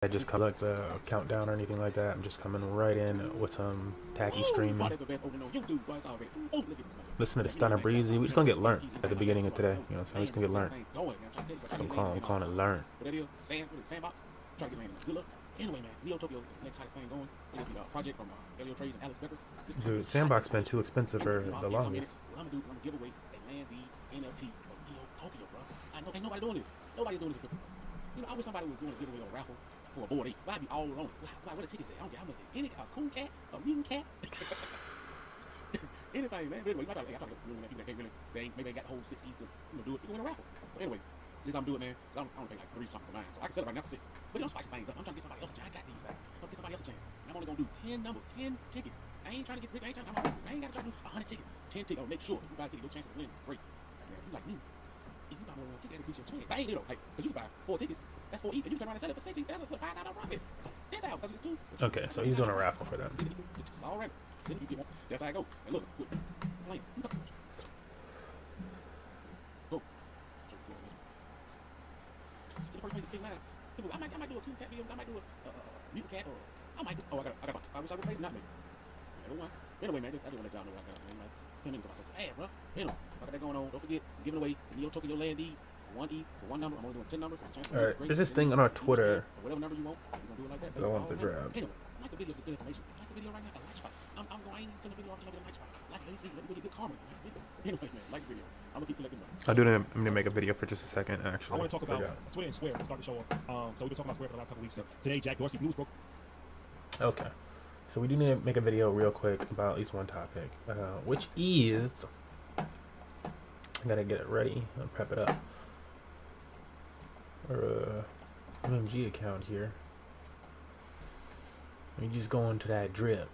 I just come like the countdown or anything like that. I'm just coming right in with some tacky streaming. Listen to the Stunner Breezy. We're just gonna get learned at the beginning of today. You know what I'm saying? We're just gonna get learned. So I'm calling it learn. Dude, Sandbox been too expensive for the longest. I wish somebody was doing a giveaway or raffle for a board ape. I'd be all on it. Like, what the tickets say? I don't care how much. Any a cool cat, a mutant cat, anything, man. But anyway, I thought people that can't really, maybe they got the whole 6 each to do it. You can win a raffle. So anyway, this I'm doing, man. I don't pay like 3 something for mine, so I can sell it right now for 6. But you don't spice things up. I'm trying to get somebody else a chance. I got these back. I'm gonna get somebody else a chance. And I'm only gonna do 10 numbers, 10 tickets. I ain't trying to get rich. I ain't gotta try to do 100 tickets, 10 tickets. I'll make sure you buy a ticket, your chance of winning is great. Man, you like me. If you buy more than 1 ticket, that'll increase your chance. But I ain't though. Like, cause you can buy 4 tickets. That's 4 each, and you can turn around and sell it for 16. That's a $5 profit. 10,000 because it's 2. Okay, so he's doing a raffle for them. All right. You get one. That's how I go. And look, play. Go. The first place to take I might do a cool cat video. I might do a mutant cat, or I might do. Oh, I wish I would play. Not me. Anyway, man, I just want to let y'all know what I got. Man, like 10 minutes ago, I said, hey, bro, I got that going on. Don't forget, giving away Neo Tokyo Land deed. 1 E for 1 number. I'm only doing 10 numbers. Alright, there's this thing on our Twitter whatever number you want, you're gonna do it like that. that I want to grab. Anyway, like the video for good information. Like the video right now. Like spot. I ain't gonna video. I'm just gonna get a like spot. Like, let me see. Let me get good karma. Anyway, man, like the video. I'm gonna keep collecting money. I'm gonna make a video for just a second. Actually, I want to talk about Twitter and Square. Start the show off. So we've been talking about Square for the last couple weeks. Today, Jack Dorsey Blues broke. Okay, so we do need to make a video real quick about at least one topic, which is I gotta get it ready and prep it up. Or MMG account here. You just go into that drip.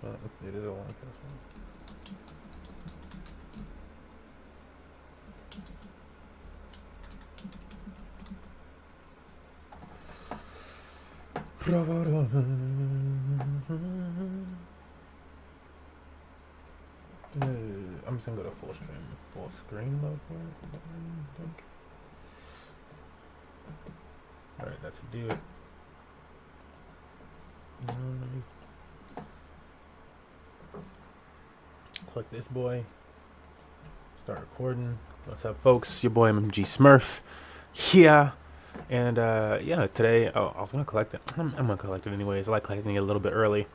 Well, it is a long cast one. I'm just gonna go to full screen mode for it, I think. Alright, that's a do it. Click this boy. Start recording. What's up, folks? Your boy MMG Smurf. Yeah. And yeah, today I was gonna collect it. I'm gonna collect it anyways. I like collecting it a little bit early.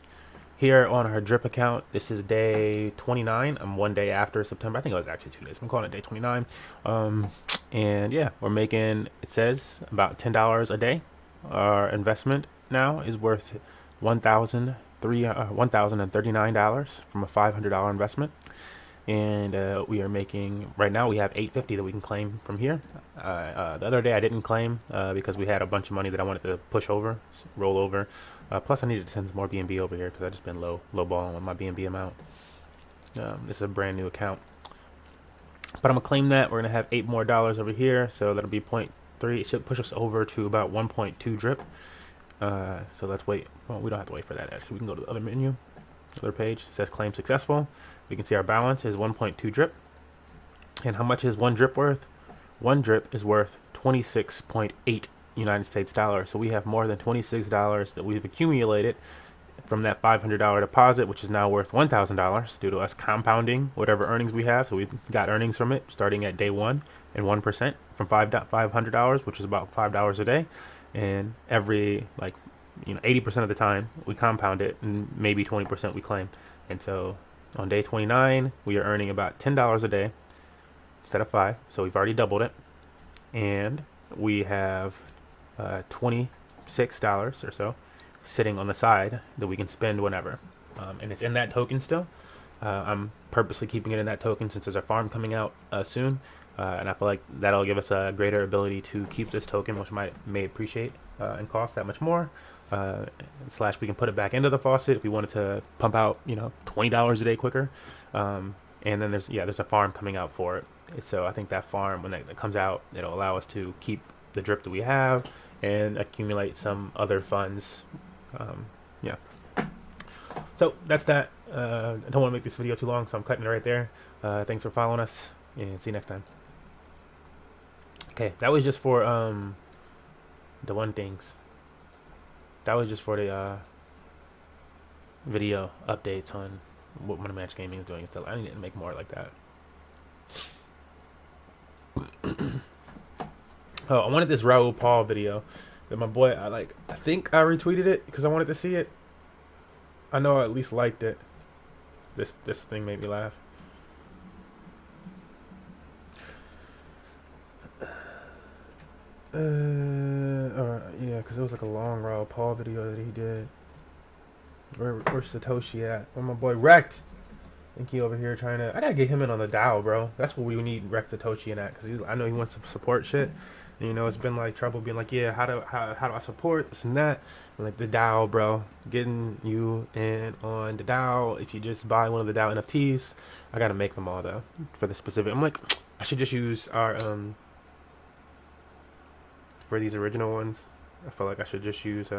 Here on our drip account, this is day 29. I'm 1 day after September. I think it was actually 2 days. I'm calling it day 29. And yeah, we're making, it says, about $10 a day. Our investment now is worth $1,039 from a $500 investment. And we are making, right now we have $850 that we can claim from here. The other day I didn't claim because we had a bunch of money that I wanted to roll over. Plus I needed to send some more BNB over here because I've just been low balling with my BNB amount. This is a brand new account. But I'm going to claim that. We're going to have $8 more over here. So that'll be 0.3. It should push us over to about 1.2 drip. So let's wait. Well, we don't have to wait for that actually. We can go to the other menu. Other page. It says claim successful. We can see our balance is 1.2 drip. And how much is 1 drip worth? 1 drip is worth 26.8 United States dollars. So we have more than $26 that we've accumulated from that $500 deposit, which is now worth $1,000 due to us compounding whatever earnings we have. So we've got earnings from it starting at day 1 and 1% from $500, which is about $5 a day. And every 80% of the time we compound it, and maybe 20% we claim. And so on day 29, we are earning about $10 a day instead of 5. So we've already doubled it. And we have $26 or so sitting on the side that we can spend whenever. And it's in that token still. I'm purposely keeping it in that token since there's a farm coming out soon. And I feel like that'll give us a greater ability to keep this token, which may appreciate and cost that much more. Slash we can put it back into the faucet if we wanted to pump out $20 a day quicker. And then there's a farm coming out for it. So I think that farm, when that comes out, it'll allow us to keep the drip that we have and accumulate some other funds. So that's that. I don't want to make this video too long, so I'm cutting it right there. Thanks for following us, and see you next time. Okay, that was just for the one things. That was just for the video updates on what Money Match Gaming is doing and stuff. I need to make more like that. Oh, I wanted this Raul Paul video that my boy, I think I retweeted it because I wanted to see it. I know I at least liked it. This thing made me laugh. Yeah, because it was like a long Raul Paul video that he did. Where's Satoshi at? Where my boy Wrecked? I think he over here trying to. I gotta get him in on the DAO, bro. That's what we need Rex Satoshi in at, because I know he wants some support shit. And, you know, it's been like trouble being like, yeah, how do I support this and that? And like the DAO, bro, getting you in on the DAO. If you just buy one of the DAO NFTs, I gotta make them all though for the specific. I'm like, I should just use our for these original ones. I feel like I should just use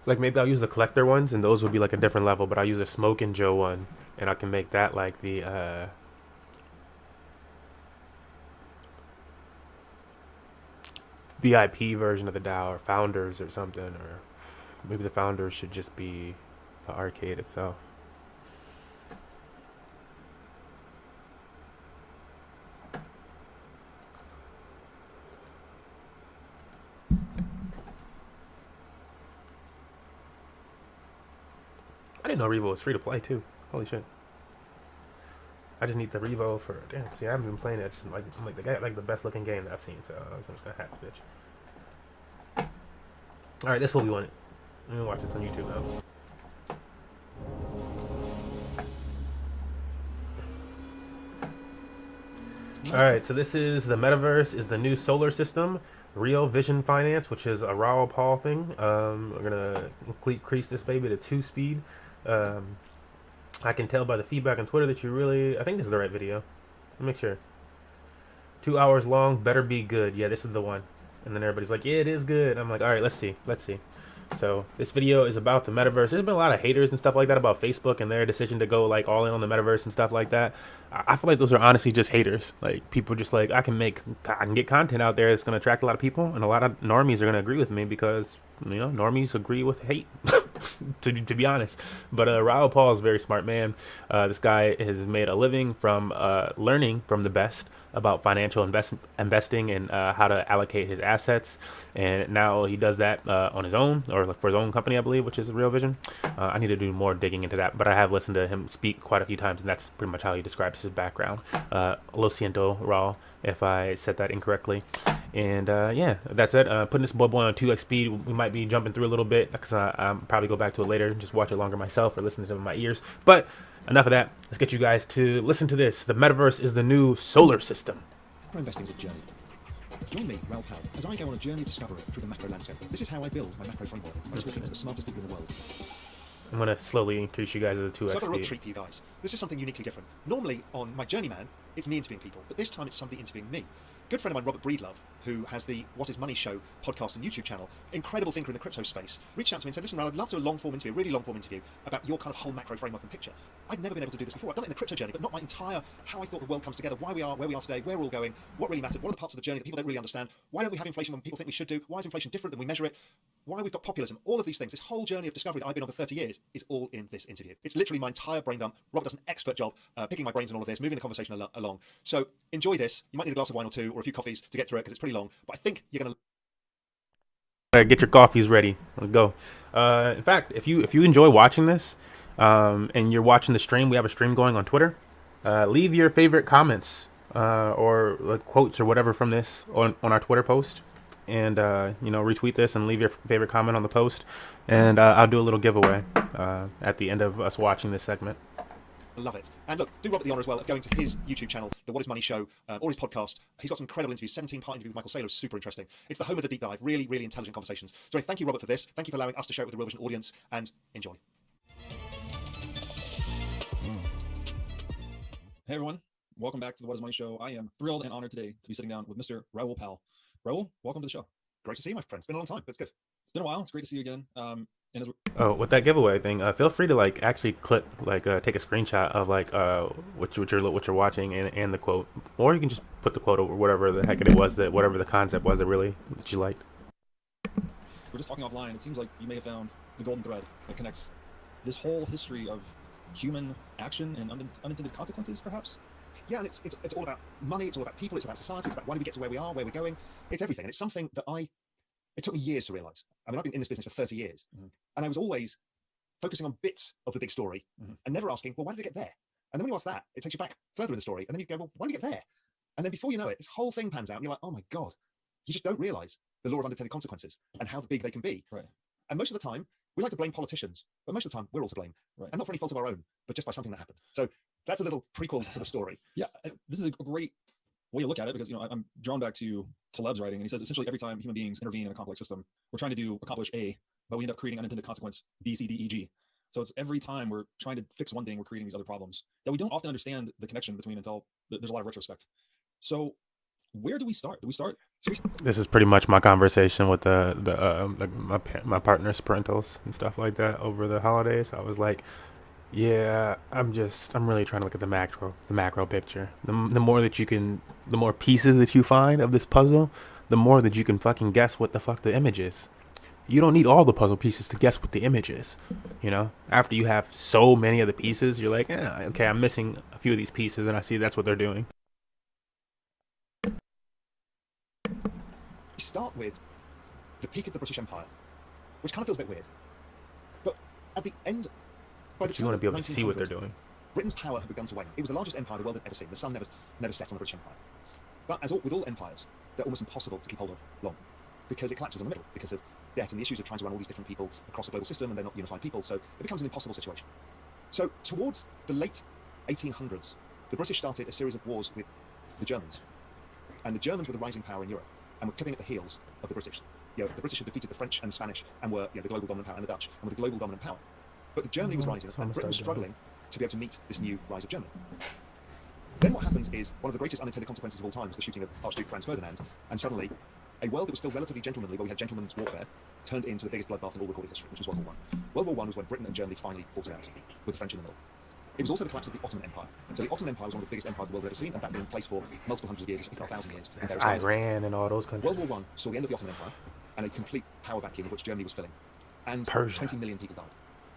like maybe I'll use the collector ones, and those will be like a different level. But I'll use a Smoke and Joe one, and I can make that like the VIP version of the DAO, or Founders or something, or maybe the Founders should just be the arcade itself. I didn't know Revo was free to play too. Holy shit! I just need the Revo for damn. See, I haven't been playing it. Just I'm like the guy, like the best looking game that I've seen. So I'm just gonna hack the bitch. All right, this is what we wanted. Let me watch this on YouTube now. All right, so this is the metaverse is the new solar system, Real Vision Finance, which is a Raul Paul thing. We're gonna increase this baby to 2 speed. I can tell by the feedback on Twitter that you really. I think this is the right video. Let me make sure. 2 hours long, better be good. Yeah, this is the one. And then everybody's like, yeah, it is good. I'm like, all right, let's see. So this video is about the metaverse. There's been a lot of haters and stuff like that about Facebook and their decision to go like all in on the metaverse and stuff like that. I feel like those are honestly just haters. Like people just like I can get content out there that's going to attract a lot of people, and a lot of normies are going to agree with me because you know normies agree with hate. to be honest, but Raul Paul is a very smart man. This guy has made a living from learning from the best about financial investing and how to allocate his assets, and now he does that on his own or like for his own company, I believe, which is Real Vision. I need to do more digging into that, but I have listened to him speak quite a few times, and that's pretty much how he describes his background. Lo siento, Raul, if I said that incorrectly. And yeah, that's it. Putting this boy on 2x speed. We might be jumping through a little bit because I'll probably go back to it later, just watch it longer myself or listen to it in my ears. But enough of that. Let's get you guys to listen to this. The metaverse is the new solar system. Macro investing is a journey. Join me, Raul Powell, as I go on a journey of discovery through the macro landscape. This is how I build my macro framework. I'm talking to the smartest people in the world. I'm going to slowly increase you guys to the 2x So I've got a real speed. treat for you guys. This is something uniquely different. Normally on my Journeyman, it's me interviewing people, but this time it's somebody interviewing me. Good friend of mine, Robert Breedlove, who has the What Is Money Show podcast and YouTube channel, incredible thinker in the crypto space, reached out to me and said, listen, Raul, I'd love to do a long-form interview, a really long-form interview about your kind of whole macro framework and picture. I'd never been able to do this before. I've done it in the crypto journey, but not my entire, how I thought the world comes together, why we are, where we are today, where we're all going, what really matters, what are the parts of the journey that people don't really understand, why don't we have inflation when people think we should do, why is inflation different than we measure it, why we've got populism, all of these things, this whole journey of discovery that I've been on for 30 years is all in this interview. It's literally my entire brain dump. Robert does an expert job picking my brains on all of this, moving the conversation along. So enjoy this. You might need a glass of wine or two or a few coffees to get through it because it's pretty long, but I think you're going to... All right, get your coffees ready. Let's go. In fact, if you enjoy watching this and you're watching the stream, we have a stream going on Twitter. Leave your favorite comments or like quotes or whatever from this on our Twitter post. And, you know, retweet this and leave your favorite comment on the post. And I'll do a little giveaway at the end of us watching this segment. Love it. And look, do Robert the honour as well of going to his YouTube channel, the What Is Money Show, or his podcast. He's got some incredible interviews. 17-part interview with Michael Saylor is super interesting. It's the home of the deep dive. Really, really intelligent conversations. So thank you, Robert, for this. Thank you for allowing us to share it with the Real Vision audience, and enjoy. Hey everyone, welcome back to the What Is Money Show. I am thrilled and honored today to be sitting down with Mr. Raul Powell. Raul, welcome to the show. Great to see you, my friend. It's been a long time, but it's good. It's been a while. It's great to see you again. And as we're, Oh, with that giveaway thing, feel free to like actually clip like take a screenshot of like what you're watching and the quote, or you can just put the quote over whatever the heck it was that whatever the concept was that you liked. we're just talking offline, it seems like you may have found the golden thread that connects this whole history of human action and unintended consequences, perhaps. Yeah, and it's all about money. It's all about people. It's about society. It's about why do we get to where we are, where we're going. It's everything, and it's something that it took me years to realize. I mean, I've been in this business for 30 years, and I was always focusing on bits of the big story and never asking, well, why did we get there? And then when you ask that, it takes you back further in the story, and then you go, well, why did we get there? And then before you know it, this whole thing pans out, and you're like, oh my God, you just don't realize the law of unintended consequences and how big they can be. Right. And most of the time, we like to blame politicians, but most of the time, we're all to blame. Right. And not for any fault of our own, but just by something that happened. So that's a little prequel to the story. Yeah, this is a great way to look at it, because I'm drawn back to Taleb's writing, and he says essentially every time human beings intervene in a complex system, we're trying to accomplish A, but we end up creating unintended consequence B, C, D, E, G. So it's every time we're trying to fix one thing, we're creating these other problems that we don't often understand the connection between until there's a lot of retrospect. So where do we start? Do we start? This is pretty much my conversation with my partner's parentals and stuff like that over the holidays. I was like, yeah, I'm really trying to look at the macro picture. The more pieces that you find of this puzzle, the more that you can fucking guess what the fuck the image is. You don't need all the puzzle pieces to guess what the image is. You know, after you have so many of the pieces, you're like, okay, I'm missing a few of these pieces, and I see that's what they're doing. We start with the peak of the British Empire, which kind of feels a bit weird. But at the end, by the time You want to of be able to see what they're 1900, doing. Britain's power had begun to wane. It was the largest empire the world had ever seen. The sun never set on the British Empire. But with all empires, they're almost impossible to keep hold of long, because it collapses in the middle because of debt and the issues of trying to run all these different people across a global system, and they're not unified people. So it becomes an impossible situation. So towards the late 1800s, the British started a series of wars with the Germans, and the Germans were the rising power in Europe and were clipping at the heels of the British. The British had defeated the French and the Spanish and were the global dominant power, and the Dutch and were the global dominant power. But Germany was rising, and Britain was struggling to be able to meet this new rise of Germany. Then what happens is one of the greatest unintended consequences of all time was the shooting of Archduke Franz Ferdinand, and suddenly a world that was still relatively gentlemanly, where we had gentlemen's warfare, turned into the biggest bloodbath in all recorded history, which was World War I. World War I was when Britain and Germany finally fought it out, with the French in the middle. It was also the collapse of the Ottoman Empire. So the Ottoman Empire was one of the biggest empires the world had ever seen, and that had been in place for multiple hundreds of years, if not 1,000 years. That's Iran and all those countries. World War I saw the end of the Ottoman Empire and a complete power vacuum of which Germany was filling. And Persia. 20 million people died.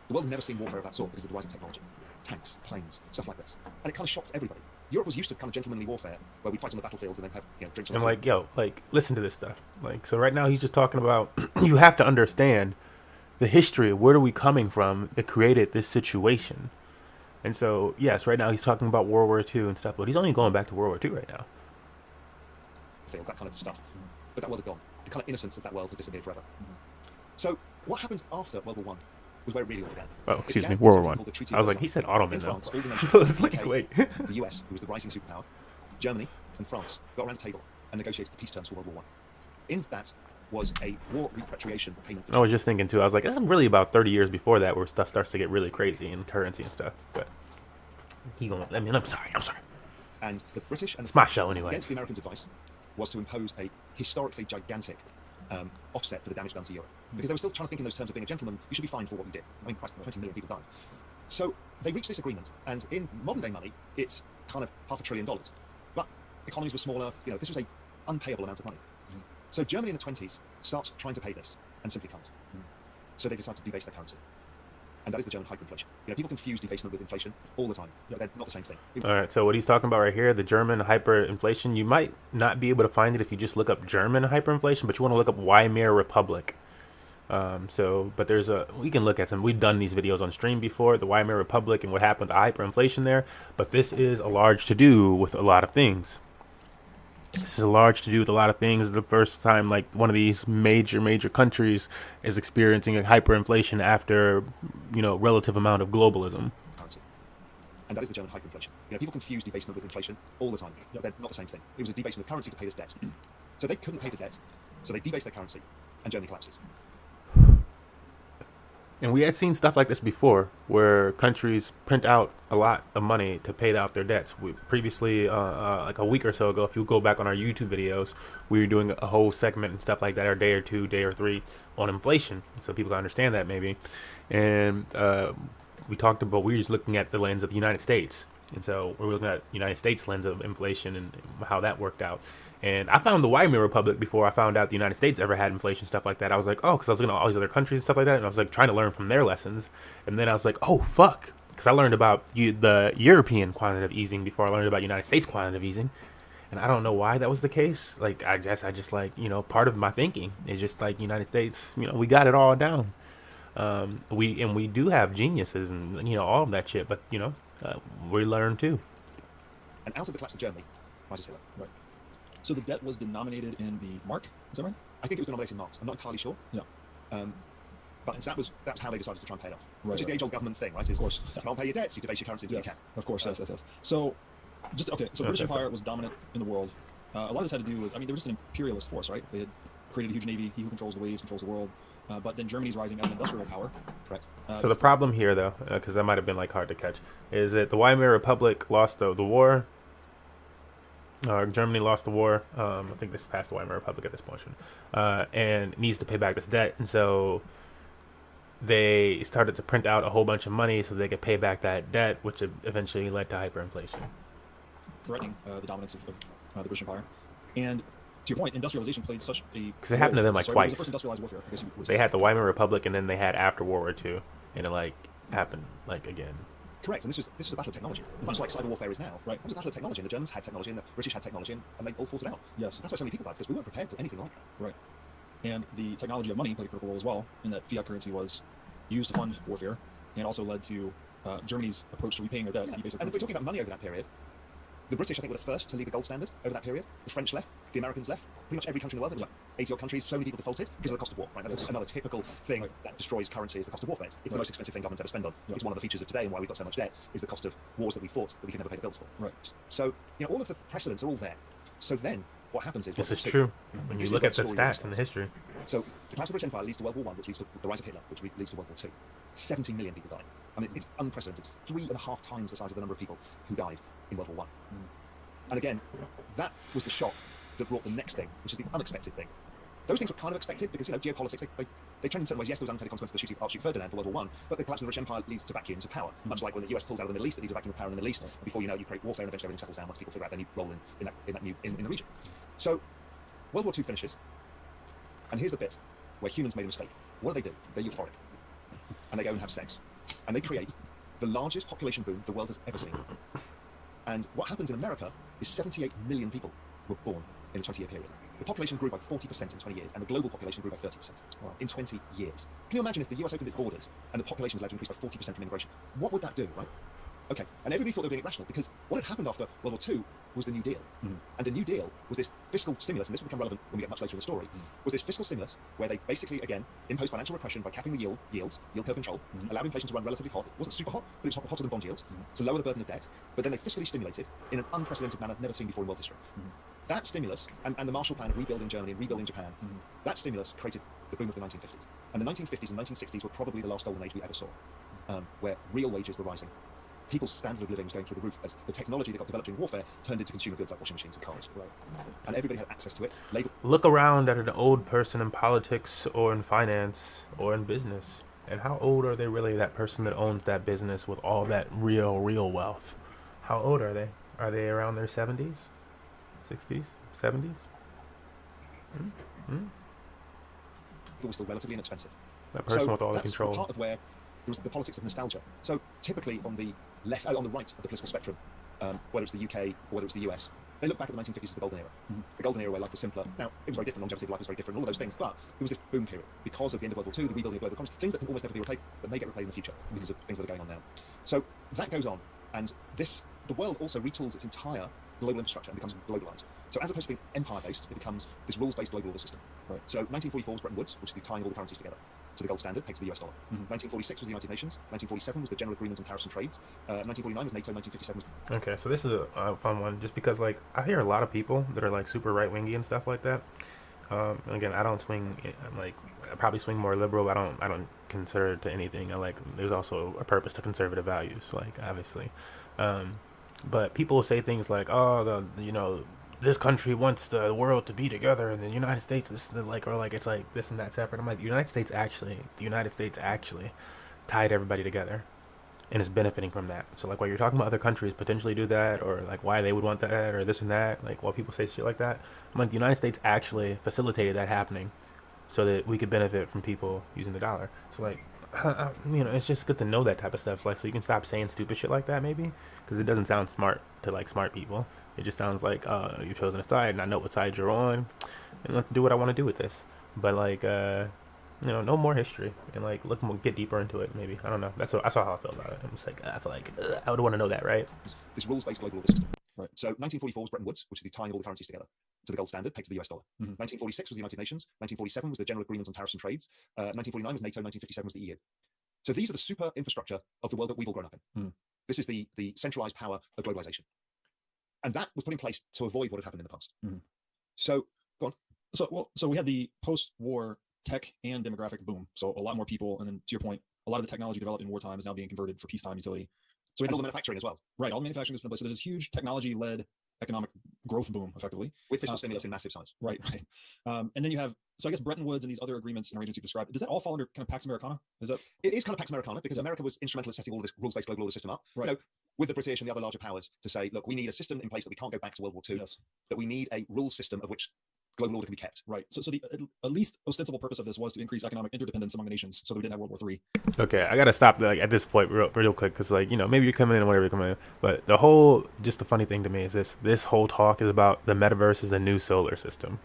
The world had never seen warfare of that sort because of the rise of technology. Tanks, planes, stuff like this. And it kind of shocked everybody. Europe was used to kind of gentlemanly warfare, where we'd fight on the battlefields and then have drinks. And like, listen to this stuff. Like, so right now he's just talking about you have to understand the history of where are we coming from that created this situation. And so, yes, right now he's talking about World War II and stuff, but he's only going back to World War II right now. That kind of stuff. But that world had gone. The kind of innocence of that world had disappeared forever. So what happens after World War I was where it really all began. Oh, excuse me, World War I. I was like, he said Ottoman though. I was like, wait. The US, who was the rising superpower, Germany and France got around a table and negotiated the peace terms for World War I. In that was a war repatriation payment. I was just thinking too, I was like, this is really about 30 years before that where stuff starts to get really crazy in currency and stuff. But I'm sorry. And the British and the it's my French, show anyway. against the Americans' advice, was to impose a historically gigantic offset for the damage done to Europe. Because they were still trying to think in those terms of being a gentleman, you should be fined for what you did. I mean, Christ, 20 million people died. So they reached this agreement, and in modern day money, it's kind of $500 billion. But economies were smaller, this was a unpayable amount of money. So Germany in the 20s starts trying to pay this and simply can't. So they decide to debase their currency. And that is the German hyperinflation. People confuse debasement with inflation all the time. They're not the same thing. All right, so what he's talking about right here, the German hyperinflation, you might not be able to find it if you just look up German hyperinflation, but you want to look up Weimar Republic. But we can look at some, we've done these videos on stream before, the Weimar Republic and what happened to hyperinflation there, but this is a large to do with a lot of things. This is a large to do with a lot of things. The first time, like, one of these major countries is experiencing a hyperinflation after, relative amount of globalism. And that is the German hyperinflation. People confuse debasement with inflation all the time. They're not the same thing. It was a debasement of currency to pay this debt. So they couldn't pay the debt, so they debased their currency, and Germany collapses. And we had seen stuff like this before, where countries print out a lot of money to pay out their debts. We previously, like a week or so ago, if you go back on our YouTube videos, we were doing a whole segment and stuff like that, or day or two, day or three, on inflation, so people can understand that maybe. And we talked about, we were just looking at the lens of the United States, and so we're looking at United States lens of inflation and how that worked out. And I found the Weimar Republic before I found out the United States ever had inflation, stuff like that. I was like, oh, because I was looking at all these other countries and stuff like that, and I was like trying to learn from their lessons. And then I was like, oh, fuck, because I learned about the European quantitative easing before I learned about United States quantitative easing. And I don't know why that was the case. Like, I just like, part of my thinking is just like United States, we got it all down. We do have geniuses and, all of that shit, but, we learn too. And out of the collapse of Germany rises Hitler. Right. So the debt was denominated in the mark. Is that right? I think it was denominated in marks. I'm not entirely sure. Yeah. But that's how they decided to try and pay it off. Right, Which is the age-old government thing, right? Of course. You can't pay your debts, you debase your currency until Yes. you can. Of course. Yes. So, So British Empire was dominant in the world. A lot of this had to do with, they were just an imperialist force, right? They had created a huge navy. He who controls the waves controls the world. But then Germany's rising as an industrial power. Correct. So the problem here, though, because that might have been like hard to catch, is that the Weimar Republic lost the war. Germany lost the war. I think this passed the Weimar Republic at this point, and needs to pay back this debt. And so they started to print out a whole bunch of money so they could pay back that debt, which eventually led to hyperinflation. Threatening the dominance of the British Empire. And to your point, industrialization played such a... Because it happened to them like It was twice. the first industrialized warfare, I guess you would say. They had the Weimar Republic, and then they had after World War II, and it like happened like again. Correct, and this was a battle of technology, much like cyber warfare is now. Right. It was a battle of technology, and the Germans had technology, and the British had technology, and they all fought it out. Yes. That's why so many people died, because we weren't prepared for anything like that. Right. And the technology of money played a critical role as well, in that fiat currency was used to fund warfare, and also led to Germany's approach to repaying their debt. Yeah. And if we're talking about money over that period, the British, I think, were the first to leave the gold standard over that period. The French left, the Americans left. Pretty much every country in the world, there was like 80 odd countries, so many people defaulted because of the cost of war. Right? That's another typical thing that destroys currency is the cost of warfare. It's the most expensive thing governments ever spend on. It's one of the features of today and why we've got so much debt is the cost of wars that we fought that we can never pay the bills for. Right. So, all of the precedents are all there. So then, what happens is... This is true. When you look at the stats and the history. So, the collapse of the British Empire leads to World War I, which leads to the rise of Hitler, which leads to World War II. 17 million people died. It's unprecedented. It's 3.5 times the size of the number of people who died in World War I. And again, that was the shock that brought the next thing, which is the unexpected thing. Those things were kind of expected because, geopolitics, they trend in certain ways. Yes, there was unintended consequences of the shooting of Archduke Ferdinand for World War I, but the collapse of the British Empire leads to vacuum to power. Much like when the US pulls out of the Middle East, it leads to vacuum of power in the Middle East. And before you know it, you create warfare and eventually everything settles down once people figure out their new role in the region. So, World War II finishes. And here's the bit where humans made a mistake. What do? They're euphoric. And they go and have sex. And they create the largest population boom the world has ever seen. And what happens in America is 78 million people were born in a 20-year period. The population grew by 40% in 20 years, and the global population grew by 30% in 20 years. Can you imagine if the US opened its borders and the population was allowed to increase by 40% from immigration? What would that do, right? Okay, and everybody thought they were being irrational because what had happened after World War II was the New Deal. And the New Deal was this fiscal stimulus, and this will become relevant when we get much later in the story, was this fiscal stimulus where they basically, again, imposed financial repression by capping the yield curve control, allowed inflation to run relatively hot. It wasn't super hot, but it was hotter than bond yields, to lower the burden of debt. But then they fiscally stimulated in an unprecedented manner never seen before in world history. That stimulus, and the Marshall Plan of rebuilding Germany and rebuilding Japan, that stimulus created the boom of the 1950s. And the 1950s and 1960s were probably the last golden age we ever saw, where real wages were rising. People's standard of living was going through the roof as the technology that got developed in warfare turned into consumer goods like washing machines and cars. Right. And everybody had access to it. Look around at an old person in politics or in finance or in business. And how old are they really, that person that owns that business with all that real wealth? How old are they? Are they around their 70s? 60s? 70s? It was still relatively inexpensive. That person with all the control. That's part of where there was the politics of nostalgia. So typically on the left, on the right of the political spectrum, whether it's the UK or whether it's the US, they look back at the 1950s as the golden era. The golden era where life was simpler. Now, it was very different, longevity of life was very different, all of those things, but there was this boom period because of the end of World War II, the rebuilding of global economies, things that can almost never be replayed, but may get replayed in the future because of things that are going on now. So that goes on, and the world also retools its entire global infrastructure and becomes globalized. So as opposed to being empire-based, it becomes this rules-based global order system. Right. So 1944 was Bretton Woods, which is the tying all the currencies together to the gold standard, pegged to the US dollar. 1946 was the United Nations. 1947 was the General Agreement on Tariffs and Trades. 1949 was NATO. 1957 was... Okay, so this is a fun one, just because like I hear a lot of people that are like super right-wingy and stuff like that, And again, I don't swing. I'm like, I probably swing more liberal. But I don't consider it to anything. I like. There's also a purpose to conservative values, like obviously. Um, but people say things like, "Oh, this country wants the world to be together, and the United States is like, or like it's like this and that separate." I'm like, the United States actually tied everybody together and is benefiting from that. So like while you're talking about other countries potentially do that, or like why they would want that, or this and that, like while people say shit like that, I'm like, the United States actually facilitated that happening so that we could benefit from people using the dollar. So like, it's just good to know that type of stuff, like so you can stop saying stupid shit like that maybe, because it doesn't sound smart to like smart people. It just sounds like you've chosen a side and I know what side you're on, and let's do what I want to do with this. But like no more history and like get deeper into it. Maybe I don't know. That's how I feel about it. I'm just like I feel like I would want to know that, right? This rules-based global order system. Right. So 1944 was Bretton Woods, which is the tying of all the currencies together to the gold standard pegged to the US dollar. 1946 was the United Nations. 1947 was the General Agreement on Tariffs and Trades. 1949 was NATO. 1957 was the EU. So these are the super infrastructure of the world that we've all grown up in. This is the centralized power of globalization. And that was put in place to avoid what had happened in the past. So, go on. So we had the post-war tech and demographic boom. So a lot more people, and then to your point, a lot of the technology developed in wartime is now being converted for peacetime utility. So and all the manufacturing as well. Right, all the manufacturing is in place. So there's this huge technology-led economic growth boom, effectively. With fiscal stimulus in massive size. Right. And then you have, so I guess Bretton Woods and these other agreements and arrangements you described, does that all fall under kind of Pax Americana? It is kind of Pax Americana because America was instrumental in setting all of this rules-based global order system up. Right. With the British and the other larger powers to say, look, we need a system in place that we can't go back to World War II. Yes. That we need a rules system of which global order can be kept. Right. So the at least ostensible purpose of this was to increase economic interdependence among the nations, so that we didn't have World War III. Okay, I gotta stop at this point real quick because maybe you're coming in or whatever you're coming in, but just the funny thing to me is this whole talk is about the metaverse is the new solar system.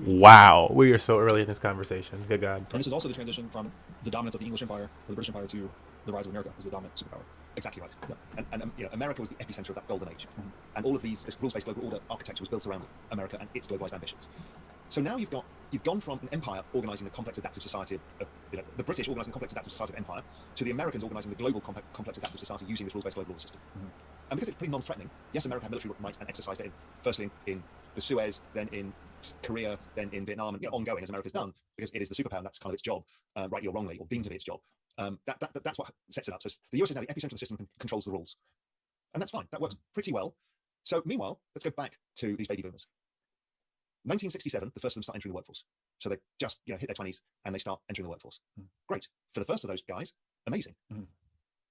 Wow, we are so early in this conversation. Good God. And this is also the transition from the dominance of the English Empire or the British Empire to the rise of America as the dominant superpower. Exactly right. Yeah. And America was the epicenter of that golden age. And all of this rules-based global order architecture was built around America and its globalized ambitions. So now you've gone from an empire organizing the complex adaptive society of the British organizing the complex adaptive society of empire to the Americans organizing the global complex adaptive society using this rules-based global order system. And because it's pretty non-threatening, yes, America had military might and exercised it firstly in the Suez, then in Korea, then in Vietnam, and ongoing as America's done, because it is the superpower and that's kind of its job, rightly or wrongly, or deemed to be its job. That's what sets it up. So the US is now the epicenter of the system and controls the rules. And that's fine. That works pretty well. So meanwhile, let's go back to these baby boomers. 1967, the first of them start entering the workforce. So they just hit their 20s and they start entering the workforce. Great. For the first of those guys, amazing.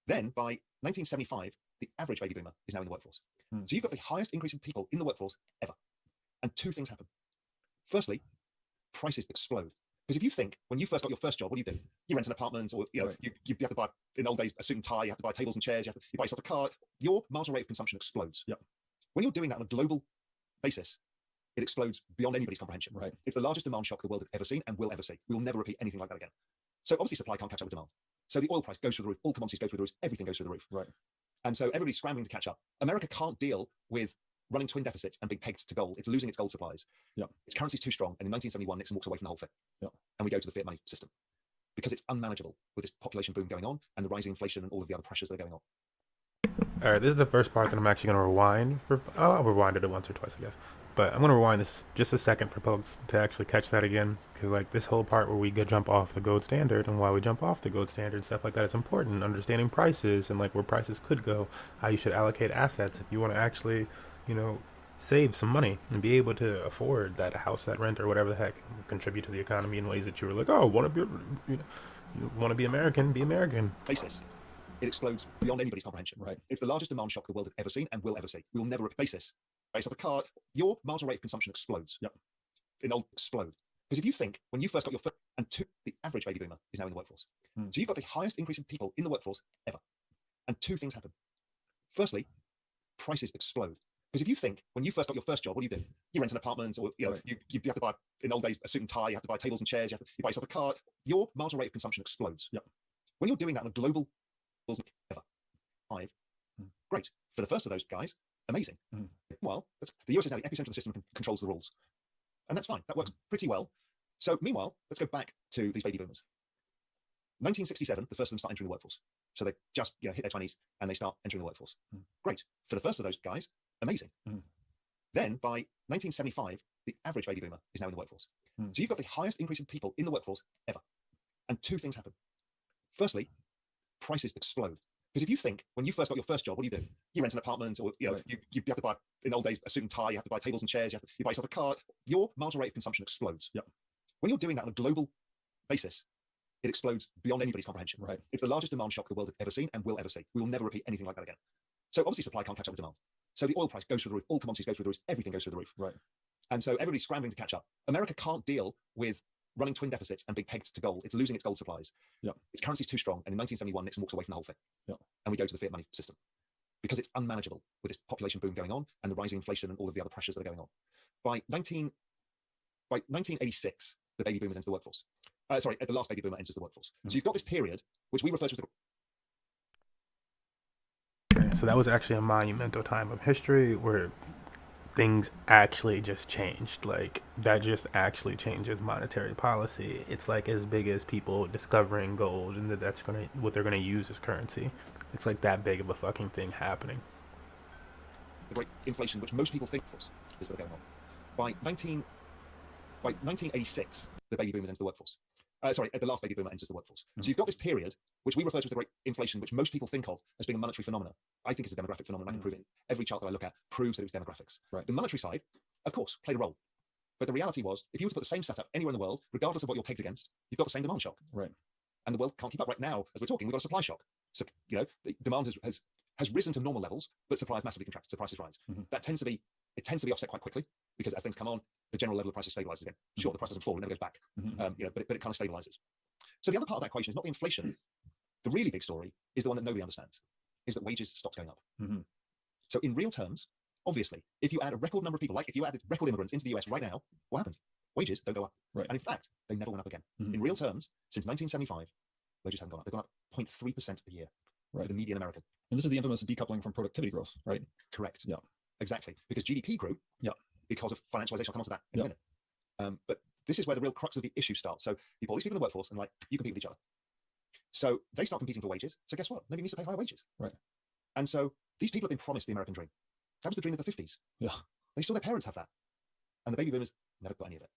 Then by 1975, the average baby boomer is now in the workforce. So you've got the highest increase in people in the workforce ever. And two things happen. Firstly, prices explode. Because if you think, when you first got your first job, what do? You rent an apartment, or you have to buy, in the old days, a suit and tie, you have to buy tables and chairs, you buy yourself a car. Your marginal rate of consumption explodes. Yep. When you're doing that on a global basis, it explodes beyond anybody's comprehension. Right. It's the largest demand shock the world has ever seen and will ever see. We will never repeat anything like that again. So obviously supply can't catch up with demand. So the oil price goes through the roof, all commodities go through the roof, everything goes through the roof. Right. And so everybody's scrambling to catch up. America can't deal with running twin deficits and being pegged to gold. It's losing its gold supplies. Yep. Its currency's too strong. And in 1971, Nixon walks away from the whole thing. Yep. And we go to the fiat money system because it's unmanageable with this population boom going on and the rising inflation and all of the other pressures that are going on. All right, this is the first part that I'm actually going to rewind. I'll rewind it once or twice, I guess. But I'm going to rewind this just a second for folks to actually catch that again. Because this whole part where we jump off the gold standard and why we jump off the gold standard, stuff like that, is important. Understanding prices and where prices could go, how you should allocate assets if you want to actually, save some money and be able to afford that house, that rent, or whatever the heck, contribute to the economy in ways that you were like, oh, want to be American, be American. Basis. It explodes beyond anybody's comprehension. Right. It's the largest demand shock the world has ever seen and will ever see. We will never basis. Based off a car, your marginal rate of consumption explodes. Yep. It'll explode. Because if you think, when you first got your first, and two, the average baby boomer is now in the workforce. So you've got the highest increase in people in the workforce ever. And two things happen. Firstly, prices explode. Because if you think, when you first got your first job, what do? You rent an apartment, or you have to buy, in old days, a suit and tie, you have to buy tables and chairs, you buy yourself a car. Your marginal rate of consumption explodes. Yep. When you're doing that on a global ever. Great. For the first of those guys, amazing. Well, the US is now the epicenter of the system and controls the rules. And that's fine. That works pretty well. So meanwhile, let's go back to these baby boomers. 1967, the first of them start entering the workforce. So they just hit their 20s and they start entering the workforce. Great. For the first of those guys, amazing. Then by 1975, the average baby boomer is now in the workforce. So you've got the highest increase in people in the workforce ever. And two things happen. Firstly, prices explode. Because if you think when you first got your first job, what do? You rent an apartment, or you have to buy, in the old days, a suit and tie. You have to buy tables and chairs. You buy yourself a car. Your marginal rate of consumption explodes. Yep. When you're doing that on a global basis, it explodes beyond anybody's comprehension. Right. It's the largest demand shock the world has ever seen and will ever see. We will never repeat anything like that again. So obviously supply can't catch up with demand. So the oil price goes through the roof. All commodities go through the roof. Everything goes through the roof. Right. And so everybody's scrambling to catch up. America can't deal with running twin deficits and being pegged to gold. It's losing its gold supplies. Yeah. Its currency's too strong. And in 1971, Nixon walks away from the whole thing. Yeah. And we go to the fiat money system because it's unmanageable with this population boom going on and the rising inflation and all of the other pressures that are going on. By 1986, the baby boomers enter the workforce. The last baby boomer enters the workforce. So you've got this period, which we refer to as the... So that was actually a monumental time of history where things actually just changed. Like, that just actually changes monetary policy. It's like as big as people discovering gold and that's what they're gonna use as currency. It's like that big of a fucking thing happening. The great inflation, which most people think is that going on. By 1986, the baby boomers enter the workforce. The last baby boomer enters the workforce. So you've got this period, which we refer to as the great inflation, which most people think of as being a monetary phenomenon. I think it's a demographic phenomenon. I can prove it. Every chart that I look at proves that it was demographics. Right. The monetary side, of course, played a role. But the reality was, if you were to put the same setup anywhere in the world, regardless of what you're pegged against, you've got the same demand shock. Right. And the world can't keep up. Right now, as we're talking, we've got a supply shock. So, the demand has risen to normal levels, but supply has massively contracted, so prices rise. That tends to be offset quite quickly because as things come on, the general level of prices stabilizes again. Sure, the price doesn't fall, it never goes back. But it kind of stabilizes. So the other part of that equation is not the inflation. The really big story is the one that nobody understands, is that wages stopped going up. So in real terms, obviously, if you add a record number of people, like if you added record immigrants into the US right now, what happens? Wages don't go up. Right. And in fact, they never went up again. In real terms, since 1975, wages haven't gone up. They've gone up 0.3% a year for the median American. And this is the infamous decoupling from productivity growth, right? Correct. Yeah. Exactly. Because GDP grew because of financialization. I'll come on to that in a minute. But this is where the real crux of the issue starts. So you put all these people in the workforce and you compete with each other. So they start competing for wages. So guess what? Nobody needs to pay higher wages. Right. And so these people have been promised the American dream. That was the dream of the 50s. Yeah. They saw their parents have that. And the baby boomers never got any of it.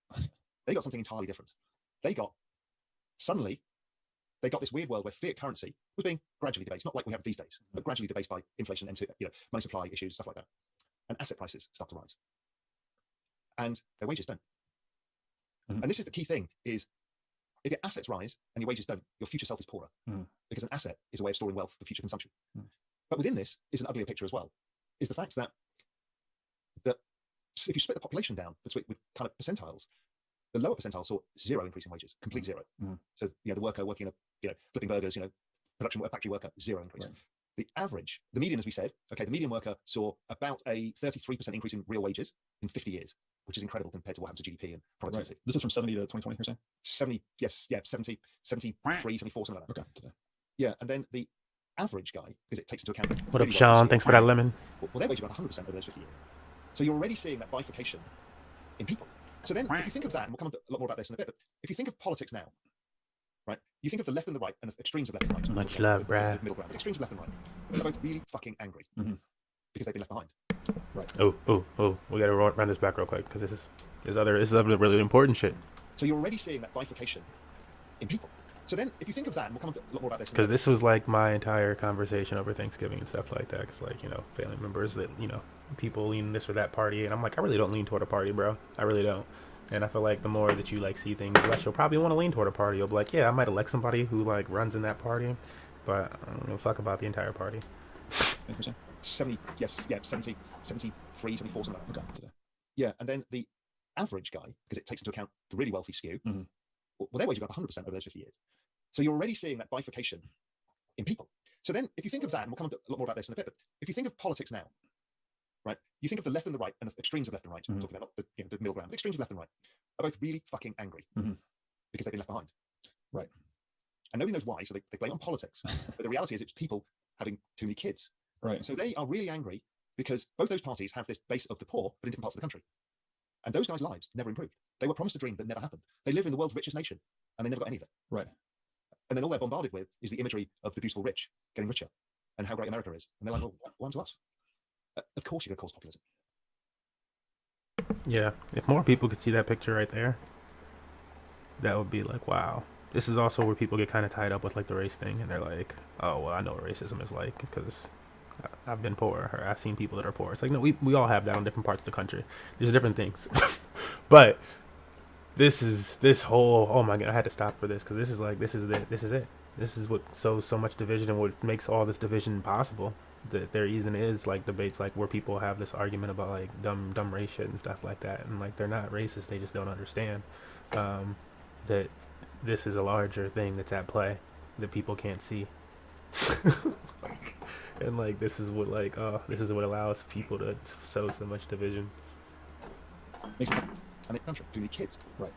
They got something entirely different. Suddenly, they got this weird world where fiat currency was being gradually debased, not like we have these days, but gradually debased by inflation and money supply issues, stuff like that. And asset prices start to rise. And their wages don't. And this is the key thing, is if your assets rise and your wages don't, your future self is poorer. Because an asset is a way of storing wealth for future consumption. But within this is an uglier picture as well, is the fact that if you split the population down with kind of percentiles, the lower percentile saw zero increase in wages, complete zero. So the worker working flipping burgers, production factory worker, zero increase. Right. The average, the median, as we said, the median worker saw about a 33% increase in real wages in 50 years, which is incredible compared to what happens to GDP and productivity. Right. This is from 70 to 2020, you're saying? 70, yes, 70, 73, 74, something like that. Okay. Today. Yeah, and then the average guy, because it takes into account... What up, Sean? Thanks for that lemon. Well, their wage is about 100% over those 50 years. So you're already seeing that bifurcation in people. So then, if you think of that, and we'll come on to a lot more about this in a bit, but if you think of politics now, right, you think of the left and the right, and the extremes of left and right. Much love, Brad. The middle ground. The extremes of left and right. They're both really fucking angry because they've been left behind. Right. Oh, we gotta run this back real quick because this is other really important shit. So you're already seeing that bifurcation in people. So then, if you think of that, and we'll come on to a lot more about this. Because this was like my entire conversation over Thanksgiving and stuff like that. Because family members that people lean this or that party, and I'm like, I really don't lean toward a party, bro. I really don't. And I feel like the more that you see things, the less you'll probably want to lean toward a party. You'll be like, yeah, I might elect somebody who runs in that party, but I don't give a fuck about the entire party. 70, yes, 70, 73, 74, something like that. Okay. Today. Yeah, and then the average guy, because it takes into account the really wealthy skew, well, their wage is about 100% over those 50 years. So you're already seeing that bifurcation in people. So then, if you think of that, and we'll come on to a lot more about this in a bit, but if you think of politics now, right, you think of the left and the right, and the extremes of left and right, we're talking about not the middle ground, the extremes of left and right, are both really fucking angry because they've been left behind. Right. And nobody knows why, so they blame it on politics. But the reality is it's people having too many kids. Right. So they are really angry because both those parties have this base of the poor, but in different parts of the country. And those guys' lives never improved. They were promised a dream that never happened. They live in the world's richest nation, and they never got any of it. Right. And then all they're bombarded with is the imagery of the beautiful rich getting richer and how great America is. And they're like, well, what happened to us? Of course you're going to cause populism. Yeah, if more people could see that picture right there, that would be like, wow. This is also where people get kind of tied up with like the race thing, and they're like, oh well, I know what racism is like because I've been poor or I've seen people that are poor. It's like, no, we all have that on different parts of the country. There's different things, but this whole, oh my god, I had to stop for this because this is it. This is what sows so much division and what makes all this division possible. That there even is like debates like where people have this argument about like dumb race shit and stuff like that, and like they're not racist, they just don't understand that this is a larger thing that's at play that people can't see. And like this is what allows people to sow so much division. Makes sense. And the country, too many kids. Right.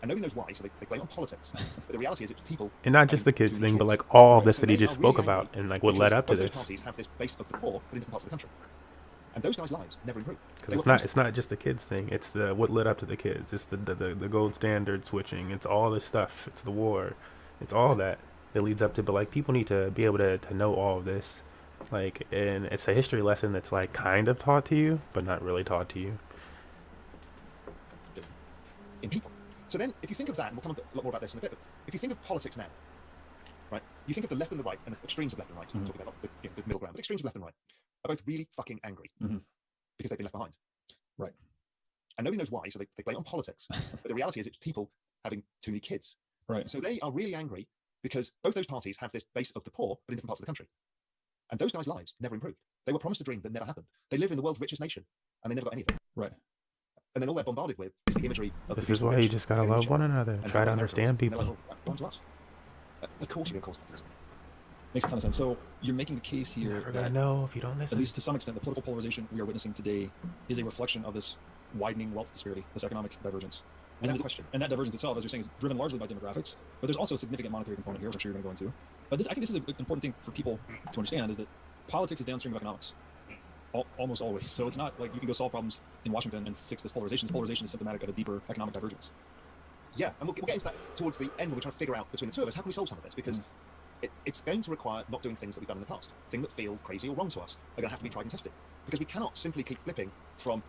And nobody knows why, so they blame it on politics. But the reality is it's people... And not just the having kids too many thing, but kids. like all Right. this So that he they just are really spoke about angry and like what led because up to both those this. parties have this base of the poor, but in different parts of the country. And those guys' lives never improve. Because it's not just the kids thing. It's the what led up to the kids. It's the gold standard switching. It's all this stuff. It's the war. It's all that leads up to. But like people need to be able to know all of this. Like, and it's a history lesson that's like kind of taught to you, but not really taught to you. In people. So then, if you think of that, and we'll come on a lot more about this in a bit, but if you think of politics now, right, you think of the left and the right, and the extremes of left and right, we're talking about the middle ground, but the extremes of left and right are both really fucking angry because they've been left behind. Right. And nobody knows why, so they blame it on politics. But the reality is it's people having too many kids. Right. So they are really angry because both those parties have this base of the poor, but in different parts of the country. And those guys' lives never improved. They were promised a dream that never happened. They live in the world's richest nation, and they never got anything. Right. And then all they're bombarded with is the imagery of This the is why you just gotta getting love richer one another. and Try to having understand Americans. people. And they're like, oh, belong to us. Of course you're going to cause populism. Makes a ton of sense. So you're making the case You're here never gonna that, know if you don't at listen. least to some extent, the political polarization we are witnessing today is a reflection of this widening wealth disparity, this economic divergence. Without question. And that divergence itself, as you're saying, is driven largely by demographics, but there's also a significant monetary component here, which I'm sure you're going to go into. But I think this is an important thing for people to understand, is that politics is downstream of economics, almost always. So it's not like you can go solve problems in Washington and fix this polarization. This polarization is symptomatic of a deeper economic divergence. Yeah, and we'll get into that towards the end when we're trying to figure out between the two of us, how can we solve some of this? Because it's going to require not doing things that we've done in the past. Things that feel crazy or wrong to us are going to have to be tried and tested. Because we cannot simply keep flipping from,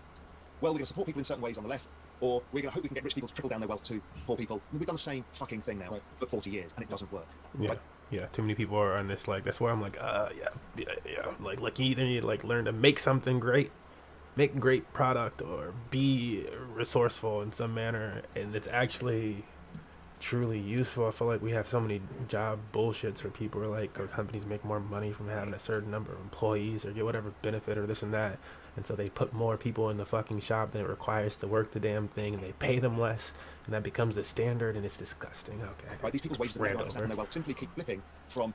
well, we're going to support people in certain ways on the left, or we're going to hope we can get rich people to trickle down their wealth to poor people. I mean, we've done the same fucking thing now for 40 years, and it doesn't work. Yeah. Right? Yeah, too many people are on this, like, that's why I'm like, yeah. Like you either need to, like, learn to make something great, make great product, or be resourceful in some manner, and it's actually truly useful. I feel like we have so many job bullshits where people are like, or companies make more money from having a certain number of employees or get whatever benefit or this and that, and so they put more people in the fucking shop than it requires to work the damn thing, and they pay them less, and that becomes the standard, and it's disgusting. Okay, Right, these people's wages that never understand their wealth simply keep flipping from,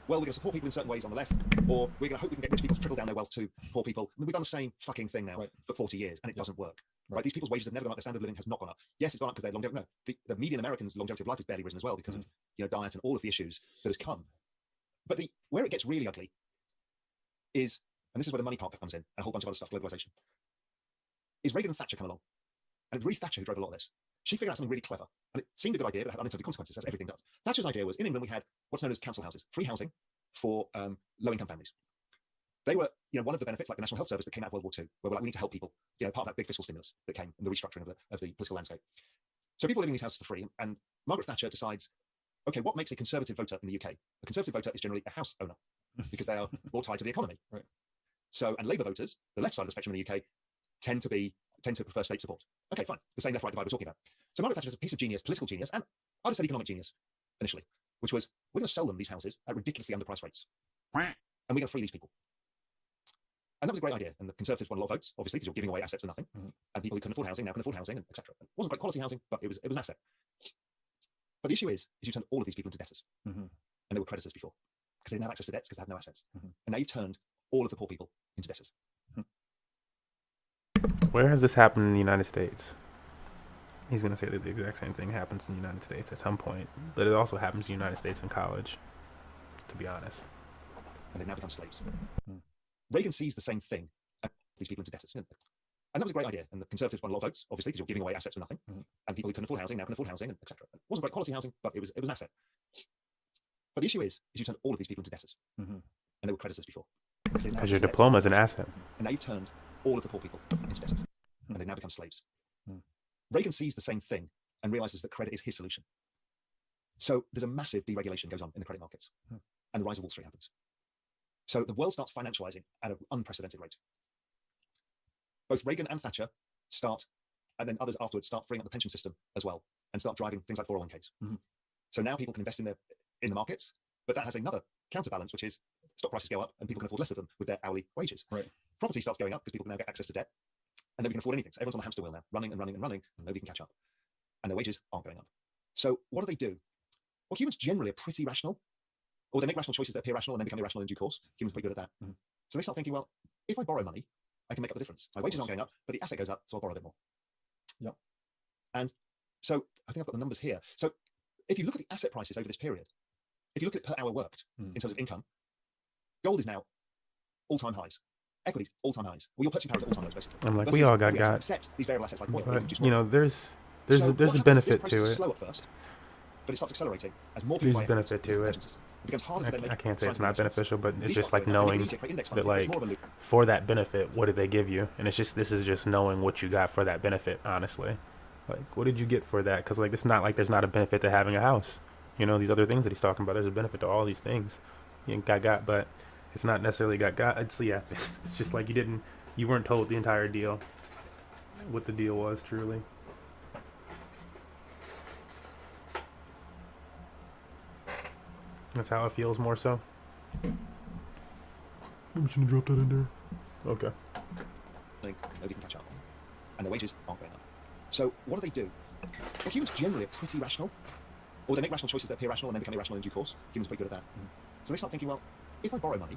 well, we're going to support people in certain ways on the left, or we're going to hope we can get rich people to trickle down their wealth to poor people. I mean, we've done the same fucking thing now for 40 years, and it doesn't work. Right, these people's wages have never gone up. Their standard of living has not gone up. Yes, it's gone up because they're longevity. No, the median American's longevity of life has barely risen as well because of diet and all of the issues that has come. But where it gets really ugly is, and this is where the money part comes in, and a whole bunch of other stuff, globalization, is Reagan and Thatcher come along. And it's really Thatcher who drove a lot of this. She figured out something really clever, and it seemed a good idea, but it had unintended consequences, as everything does. Thatcher's idea was, in England, we had what's known as council houses, free housing for low-income families. They were, one of the benefits, like the National Health Service that came out of World War II, where we're like, we need to help people, part of that big fiscal stimulus that came and the restructuring of the political landscape. So people are living in these houses for free, and Margaret Thatcher decides, okay, what makes a conservative voter in the UK? A conservative voter is generally a house owner because they are more tied to the economy. Right. So, and Labour voters, the left side of the spectrum in the UK, tend to prefer state support. Okay, fine. The same left-right divide we're talking about. So Margaret Thatcher is a piece of genius, political genius, and I'd have said economic genius initially, which was, we're going to sell them these houses at ridiculously underpriced rates. And we're going to free these people. And that was a great idea. And the Conservatives won a lot of votes, obviously, because you're giving away assets for nothing. And people who couldn't afford housing now can afford housing, and etc. It wasn't great quality housing, but it was an asset. But the issue is you turned all of these people into debtors. And they were creditors before, because they didn't have access to debts because they had no assets. And now you've turned all of the poor people into debtors. Where has this happened in the United States? He's going to say that the exact same thing happens in the United States at some point, but it also happens in the United States in college, to be honest. And they've now become slaves. Reagan sees the same thing, and these people into debtors. And that was a great idea. And the Conservatives won a lot of votes, obviously, because you're giving away assets for nothing. And people who couldn't afford housing now can afford housing, and etc. It wasn't great quality housing, but it was an asset. But the issue is you turned all of these people into debtors. And they were creditors before. Because your diploma is an asset. And now you've turned all of the poor people into debtors. And they've now become slaves. Reagan sees the same thing, and realizes that credit is his solution. So there's a massive deregulation goes on in the credit markets, and the rise of Wall Street happens. So the world starts financializing at an unprecedented rate. Both Reagan and Thatcher start, and then others afterwards start freeing up the pension system as well, and start driving things like 401ks. So now people can invest in the markets, but that has another counterbalance, which is stock prices go up and people can afford less of them with their hourly wages. Right. Property starts going up because people can now get access to debt, and nobody can afford anything. So everyone's on the hamster wheel now, running and running and running, and nobody can catch up. And their wages aren't going up. So what do? Well, humans generally are pretty rational, or they make rational choices that appear rational and then become irrational in due course. Humans are pretty good at that. So they start thinking, well, if I borrow money, I can make up the difference. My wages aren't going up, but the asset goes up, so I'll borrow a bit more. Yep. And so I think I've got the numbers here. So if you look at the asset prices over this period, if you look at it per hour worked in terms of income, gold is now all-time highs. Equities, all-time highs. Well, your purchasing power is all-time lows, basically. I'm like, Versus we all got every asset got. except these variable assets like oil. But, you know, there's a benefit to it. Slow at first, but it starts accelerating as more There's people buy equities benefit into to the it. pension system. It becomes harder to then make I can't say it's sizable not investments. beneficial, but it's These just stocks like going up. They make it knowing easier to create index funds. that, It creates like, more of a loop. for that benefit, what did they give you? And this is just knowing what you got for that benefit, honestly. Like, what did you get for that? Because, like, it's not like there's not a benefit to having a house. You know, these other things that he's talking about, there's a benefit to all these things. You got, but it's not necessarily got. It's, yeah, it's just like you weren't told the entire deal, what the deal was, truly. That's how it feels more so. I'm just gonna drop that in there. Okay. Nobody can catch up. And the wages aren't going up. So what do? Well, humans generally are pretty rational, or they make rational choices that appear rational and then become irrational in due course. Humans are pretty good at that. So they start thinking, well, if I borrow money,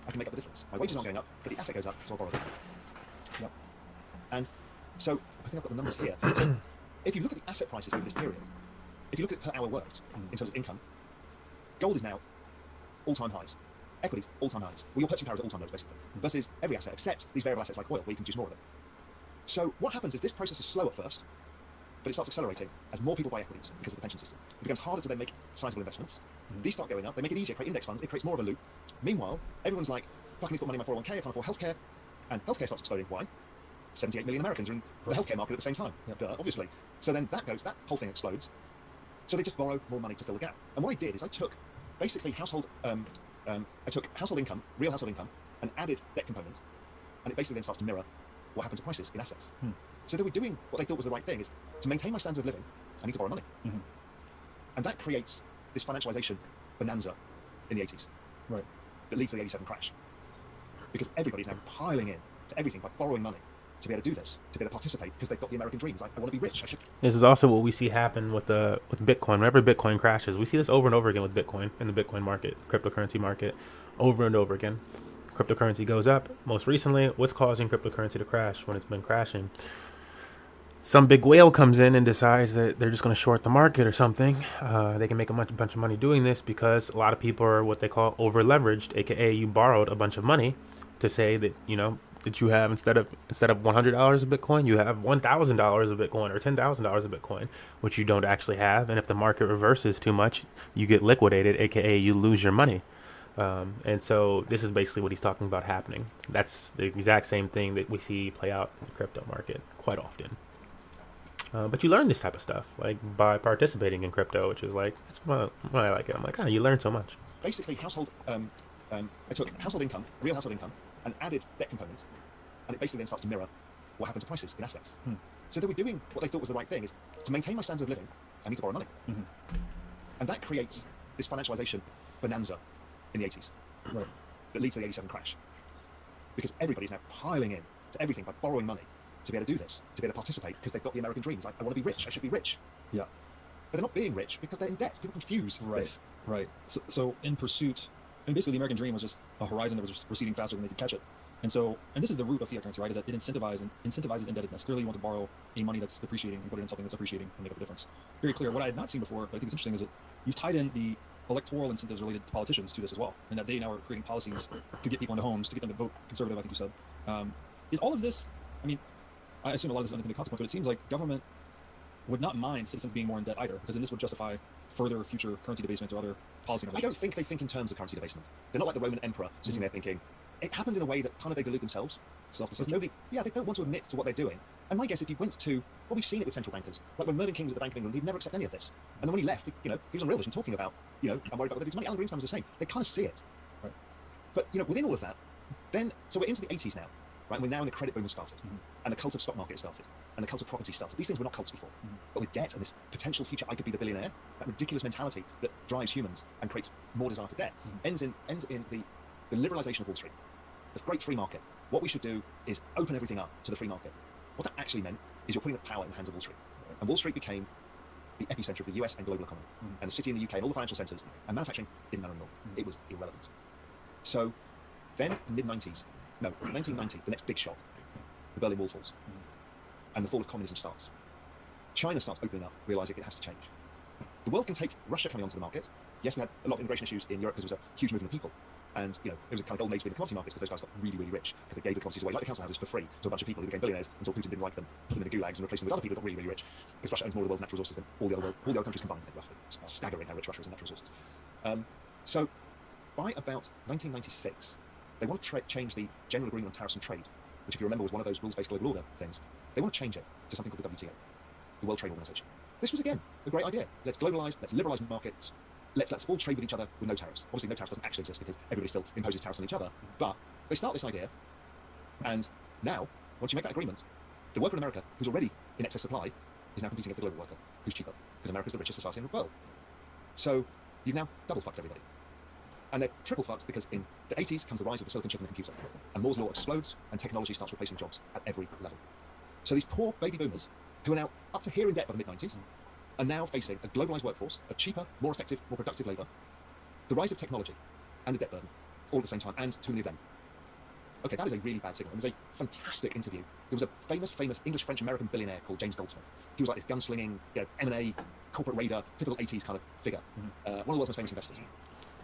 I can make up the difference. My wages aren't going up, but the asset goes up, so I'll borrow a bit more. Yep. And so I think I've got the numbers here. So if you look at the asset prices over this period, if you look at per hour worked in terms of income, gold is now all-time highs. Equities, all-time highs. Well, your purchasing power is all-time lows, basically. Versus every asset except these variable assets like oil, where you can produce more of it. So what happens is this process is slow at first, but it starts accelerating as more people buy equities because of the pension system. It becomes harder to then make sizable investments. These start going up. They make it easier to create index funds. It creates more of a loop. Meanwhile, everyone's like, fuck, I need to put money in my 401k. I can't afford healthcare. And healthcare starts exploding. Why? 78 million Americans are in the healthcare market at the same time. Duh, obviously. So then that whole thing explodes. So they just borrow more money to fill the gap. And what I did is I took basically household income, real household income, and added debt component. And it basically then starts to mirror what happened to prices in assets. So they were doing what they thought was the right thing, is to maintain my standard of living, I need to borrow money. And that creates this financialization bonanza in the 80s. Right. That leads to the 87 crash. Because everybody's now piling in to everything by borrowing money to be able to do this, to be able to participate, because they've got the American dreams. Like, I want to be rich. This is also what we see happen with Bitcoin. Whenever Bitcoin crashes, we see this over and over again with Bitcoin in the Bitcoin market, cryptocurrency market, over and over again. Cryptocurrency goes up. Most recently, what's causing cryptocurrency to crash when it's been crashing? Some big whale comes in and decides that they're just going to short the market or something. They can make a bunch of money doing this because a lot of people are what they call over leveraged, aka you borrowed a bunch of money to say that, you know, that you have instead of $100 of Bitcoin, you have $1,000 of Bitcoin or $10,000 of Bitcoin, which you don't actually have. And if the market reverses too much, you get liquidated, aka you lose your money. And so this is basically what he's talking about happening. That's the exact same thing that we see play out in the crypto market quite often. But you learn this type of stuff like by participating in crypto, which is like, that's why I like it. I'm like, you learn so much. Basically, I took household income, real household income, and added debt components, and it basically then starts to mirror what happened to prices in assets. So they were doing what they thought was the right thing, is to maintain my standard of living, I need to borrow money. And that creates this financialization bonanza in the 80s. Right. That leads to the 87 crash. Because everybody's now piling in to everything by borrowing money to be able to do this, to be able to participate, because they've got the American dreams. Like, I want to be rich, I should be rich. Yeah. But they're not being rich because they're in debt. People confuse this. Right. So in pursuit, I mean, basically the American dream was just a horizon that was just receding faster than they could catch it. And this is the root of fiat currency, right? Is that it incentivizes indebtedness. Clearly, you want to borrow a money that's depreciating and put it in something that's appreciating and make up the difference. Very clear. What I had not seen before, but I think it's interesting, is that you've tied in the electoral incentives related to politicians to this as well, and that they now are creating policies to get people into homes, to get them to vote conservative, I think you said. Is all of this, I mean, I assume a lot of this is unintended consequence, but it seems like government would not mind citizens being more in debt either, because then this would justify further future currency debasements or other policy innovations. I don't think they think in terms of currency debasement. They're not like the Roman emperor sitting there thinking, it happens in a way that kind of they delude themselves. Because Self-deception. nobody, they don't want to admit to what they're doing. And my guess, if you went to, well, we've seen it with central bankers. Like when Mervyn King was at the Bank of England, he'd never accept any of this. And then when he left, he was on real vision talking about, I'm worried about what they do to money. Alan Greenspan was the same. They kind of see it. Right. But, within all of that, so we're into the 80s now, right? We're now in the credit boom has started. And the cult of stock market started. And the cult of property started. These things were not cults before. But with debt and this potential future, I could be the billionaire, that ridiculous mentality that drives humans and creates more desire for debt, ends in the liberalization of Wall Street, the great free market. What we should do is open everything up to the free market. What that actually meant is you're putting the power in the hands of Wall Street. And Wall Street became the epicenter of the US and global economy. And the city in the UK and all the financial centers, and manufacturing didn't matter anymore. It was irrelevant. So then, the 1990, the next big shock, the Berlin Wall falls. And the fall of communism starts. China starts opening up, realizing it has to change. The world can take Russia coming onto the market. Yes, we had a lot of immigration issues in Europe because it was a huge movement of people. And, it was a kind of golden age to be in the commodity markets because those guys got really, really rich because they gave the commodities away, like the council houses, for free to a bunch of people who became billionaires until Putin didn't like them, put them in the gulags and replaced them with other people who got really, really rich. Because Russia owns more of the world's natural resources than all the other countries combined, roughly. It's staggering how rich Russia is in natural resources. So by about 1996, they want to change the General Agreement on Tariffs and Trade, which, if you remember, was one of those rules-based global order things. They want to change it to something called the WTO, the World Trade Organization. This was, again, a great idea. Let's globalize, let's liberalize markets, let's all trade with each other with no tariffs. Obviously, no tariffs doesn't actually exist because everybody still imposes tariffs on each other. But they start this idea, and now, once you make that agreement, the worker in America, who's already in excess supply, is now competing against the global worker, who's cheaper, because America's the richest society in the world. So you've now double fucked everybody. And they're triple fucked because in the 80s comes the rise of the silicon chip and the computer. And Moore's law explodes, and technology starts replacing jobs at every level. So these poor baby boomers, who are now up to here in debt by the mid-90s, are now facing a globalized workforce, a cheaper, more effective, more productive labor, the rise of technology, and the debt burden, all at the same time, and too many of them. Okay, that is a really bad signal. And there's a fantastic interview. There was a famous English, French, American billionaire called James Goldsmith. He was like this gunslinging, M&A, corporate raider, typical 80s kind of figure. One of the world's most famous investors.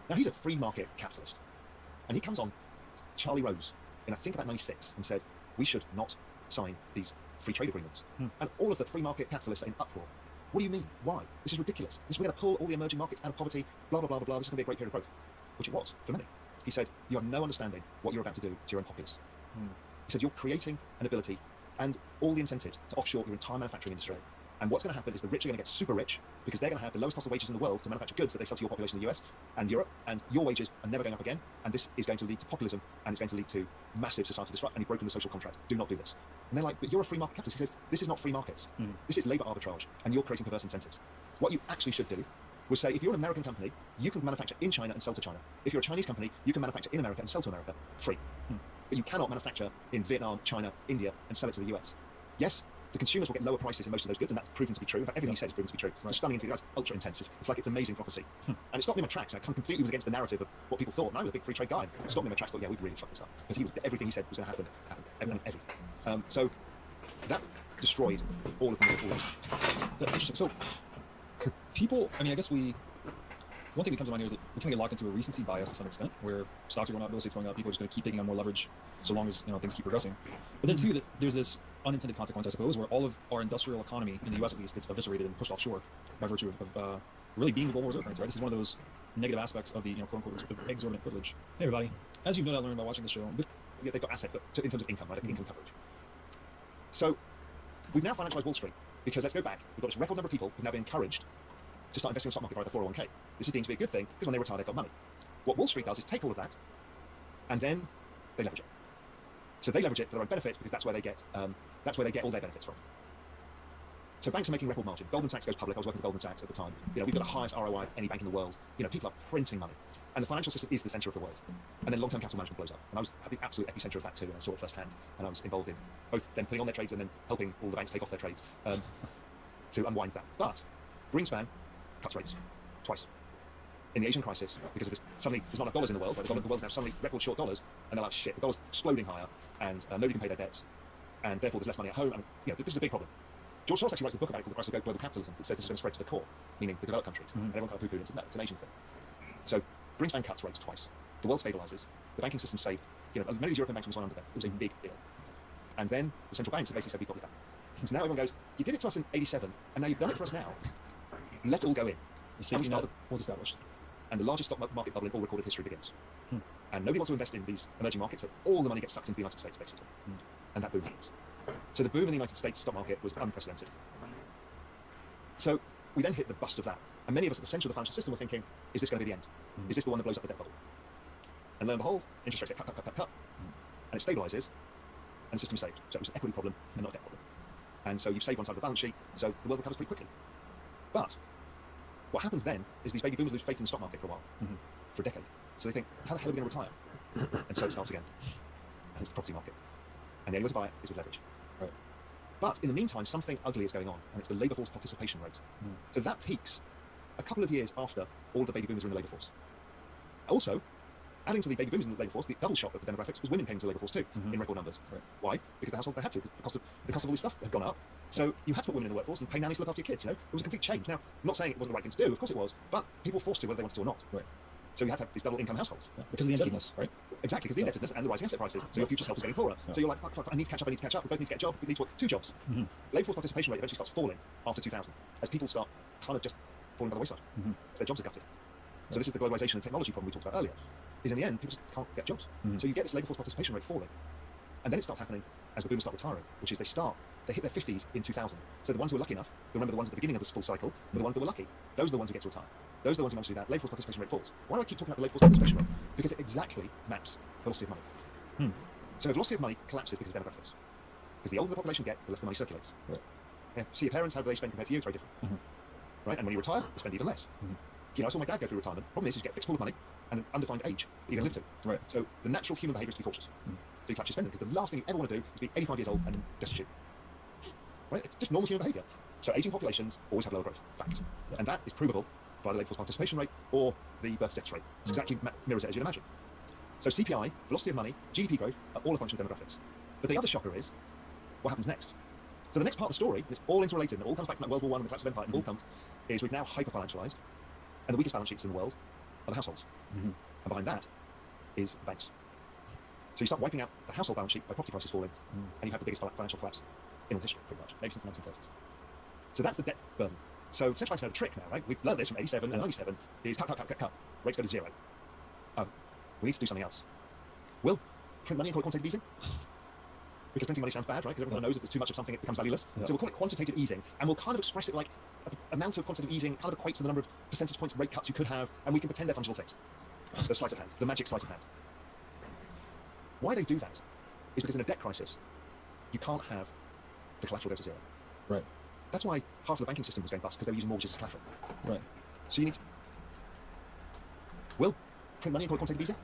Now, he's a free market capitalist. And he comes on Charlie Rose in, I think, about 96 and said, we should not sign these free trade agreements. And all of the free market capitalists are in uproar. What do you mean? Why? This is ridiculous. We're going to pull all the emerging markets out of poverty, blah, blah, blah, blah, blah. This is going to be a great period of growth. Which it was, for many. He said, you have no understanding what you're about to do to your own populace. He said, you're creating an ability and all the incentive to offshore your entire manufacturing industry. And what's going to happen is the rich are going to get super rich because they're going to have the lowest cost of wages in the world to manufacture goods that they sell to your population in the US and Europe, and your wages are never going up again. And this is going to lead to populism, and it's going to lead to massive societal disruption, and you've broken the social contract. Do not do this. And they're like, but you're a free market capitalist. He says, this is not free markets. This is labor arbitrage, and you're creating perverse incentives. What you actually should do was say, if you're an American company, you can manufacture in China and sell to China. If you're a Chinese company, you can manufacture in America and sell to America free. But you cannot manufacture in Vietnam, China, India, and sell it to the US. Yes, the consumers will get lower prices in most of those goods, and that's proven to be true. In fact, everything he says is proven to be true. It's a stunning interview. That's ultra intense. It's like it's amazing prophecy. And it stopped me in my tracks. And I completely was against the narrative of what people thought. And I was a big free trade guy. It stopped me in my tracks. Thought, yeah, we'd really fucked this up. Because everything he said was going to happen. Everything. So that destroyed all of the Interesting. So people, I mean, I guess one thing that comes to mind here is that we kind of get locked into a recency bias to some extent, where stocks are going up, real estate's going up, people are just going to keep taking on more leverage so long as things keep progressing. But then too, that there's this unintended consequence, I suppose, where all of our industrial economy in the US at least gets eviscerated and pushed offshore by virtue of really being the global reserve currency. Right? This is one of those negative aspects of the quote unquote exorbitant privilege. Hey everybody, as you've no doubt learned by watching the show, they've got assets, but in terms of income, right? Income coverage. So we've now financialized Wall Street because let's go back. We've got this record number of people who've now been encouraged to start investing in the stock market by the 401k. This is deemed to be a good thing because when they retire, they've got money. What Wall Street does is take all of that and then they leverage it. So they leverage it for their own benefit because that's where they get all their benefits from. So banks are making record margin. Goldman Sachs goes public. I was working with Goldman Sachs at the time. We've got the highest ROI of any bank in the world. People are printing money. And the financial system is the center of the world. And then long-term capital management blows up. And I was at the absolute epicenter of that too, and I saw it firsthand. And I was involved in both them putting on their trades and then helping all the banks take off their trades to unwind that. But Greenspan cuts rates twice. In the Asian crisis, because of this, suddenly there's not enough dollars in the world, but the world's now suddenly record short dollars, and they're like, shit, the dollar's exploding higher, and nobody can pay their debts, and therefore there's less money at home. This is a big problem. George Soros actually writes a book about it called The Crisis of Global Capitalism that says this is going to spread to the core, meaning the developed countries, and everyone kind of poo-pooed it. No, it's an Asian thing. So Greenspan cuts rates twice. The world stabilizes. The banking system saved. Many of these European banks went under them. It was a big deal. And then the central banks basically said, we've got you back. So now everyone goes, you did it to us in '87, and now you've done it for us now. Let it all go in. The safety net was established. And the largest stock market bubble in all recorded history begins. And nobody wants to invest in these emerging markets, so all the money gets sucked into the United States, basically. And that boom happens. So the boom in the United States stock market was unprecedented. So we then hit the bust of that. And many of us at the center of the financial system were thinking, is this going to be the end? Is this the one that blows up the debt bubble? And lo and behold, interest rates get cut. And it stabilizes, and the system is saved. So it was an equity problem and not a debt problem. And so you've saved one side of the balance sheet, so the world recovers pretty quickly. But what happens then is these baby boomers lose faith in the stock market for a while, for a decade. So they think, how the hell are we going to retire? And so it starts again. And it's the property market. And the only way to buy it is with leverage. Right. But in the meantime, something ugly is going on, and it's the labour force participation rate. So that peaks a couple of years after all the baby boomers are in the labour force. Also, adding to the baby boomers in the labour force, the double shock of the demographics was women came to the labour force too, in record numbers. Right. Why? Because the household they had to, because the cost of all this stuff had gone up. So you had to put women in the workforce and pay nannies to look after your kids. You know, it was a complete change. Now, I'm not saying it wasn't the right thing to do. Of course it was, but people were forced to whether they wanted to or not. Right. So you had to have these double income households. Yeah. Because of the indebtedness, right? Exactly, because the indebtedness and the rising asset prices. So your future self is getting poorer. So you're like, fuck, I need to catch up. We both need to get a job. We need to work 2 jobs. Labour force participation rate eventually starts falling after 2000 as people start kind of just falling by the wayside because their jobs are gutted. So this is the globalization and technology problem we talked about earlier. Is in the end, people just can't get jobs. So you get this labour force participation rate falling. And then it starts happening as the boomers start retiring, which is they hit their 50s in 2000. So the ones who were lucky enough, remember the ones at the beginning of this full cycle, were the ones that were lucky. Those are the ones who get to retire. Those are the ones who manage to do that. Labour force participation rate falls. Why do I keep talking about the labour force participation rate? Because it exactly maps velocity of money. So velocity of money collapses because of demographics. Because the older the population get, the less the money circulates. Right. Yeah. See your parents, how do they spend compared to you? It's very different. Right? And when you retire, you spend even less. You know, I saw my dad go through retirement. Problem is you get a fixed pool of money and an undefined age that you're going to live to. Right. So the natural human behaviour is to be cautious. So you collapse your spending because the last thing you ever want to do is be 85 years old and destitute. Right? It's just normal human behaviour. So aging populations always have lower growth. Fact. And that is provable by the labour force participation rate or the birth to death rate. It's exactly mirrors it as you'd imagine. So CPI, velocity of money, GDP growth are all a function of demographics. But the other shocker is what happens next. So the next part of the story, and it's all interrelated, and it all comes back from that World War I and the collapse of empire, it all comes, is we've now hyper-financialised, and the weakest balance sheets in the world are the households. And behind that is the banks. So you start wiping out the household balance sheet by property prices falling, and you have the biggest financial collapse in all history, pretty much, maybe since the 1930s. So that's the debt burden. So central banks know the trick now, right? We've learned this from 87 and 97, is cut. Rates go to 0. Oh, we need to do something else. We'll print money and call it quantitative easing. Because printing money sounds bad, right? Because everyone knows if there's too much of something, it becomes valueless. So we'll call it quantitative easing, and we'll kind of express it like an amount of quantitative easing kind of equates to the number of percentage points rate cuts you could have, and we can pretend they're fungible things. The sleight of hand, the magic sleight of hand. Why they do that is because in a debt crisis, you can't have the collateral go to 0. Right. That's why half of the banking system was going bust, because they were using mortgages as collateral. Right. So you need to... We'll print money and call it quantitative easing.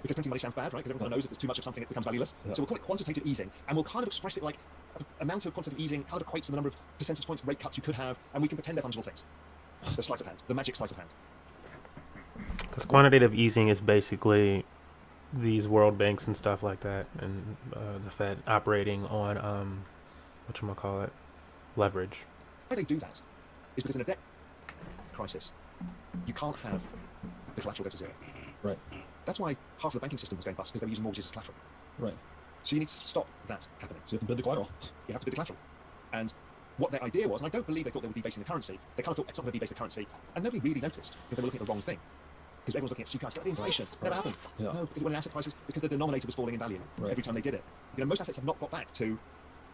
Because printing money sounds bad, right? Because everyone knows if there's too much of something, it becomes valueless. So we'll call it quantitative easing, and we'll kind of express it like an amount of quantitative easing kind of equates to the number of percentage points rate cuts you could have, and we can pretend they're fungible things. The sleight of hand, the magic sleight of hand. Because quantitative easing is basically these world banks and stuff like that, and the Fed operating on whatchamacallit, leverage. Why they do that is because in a debt crisis, you can't have the collateral go to 0. Right. That's why half of the banking system was going bust, because they were using mortgages as collateral. Right. So you need to stop that happening. So you have to bid the collateral. You have to bid the collateral. And what their idea was, and I don't believe they thought they were debasing the currency, they kind of thought it's not going to debase the currency, and nobody really noticed because they were looking at the wrong thing. Because everyone's looking at CPI, it's got the inflation. It never happened. Yeah. No, because when asset prices, because the denominator was falling in value every time they did it. You know, most assets have not got back to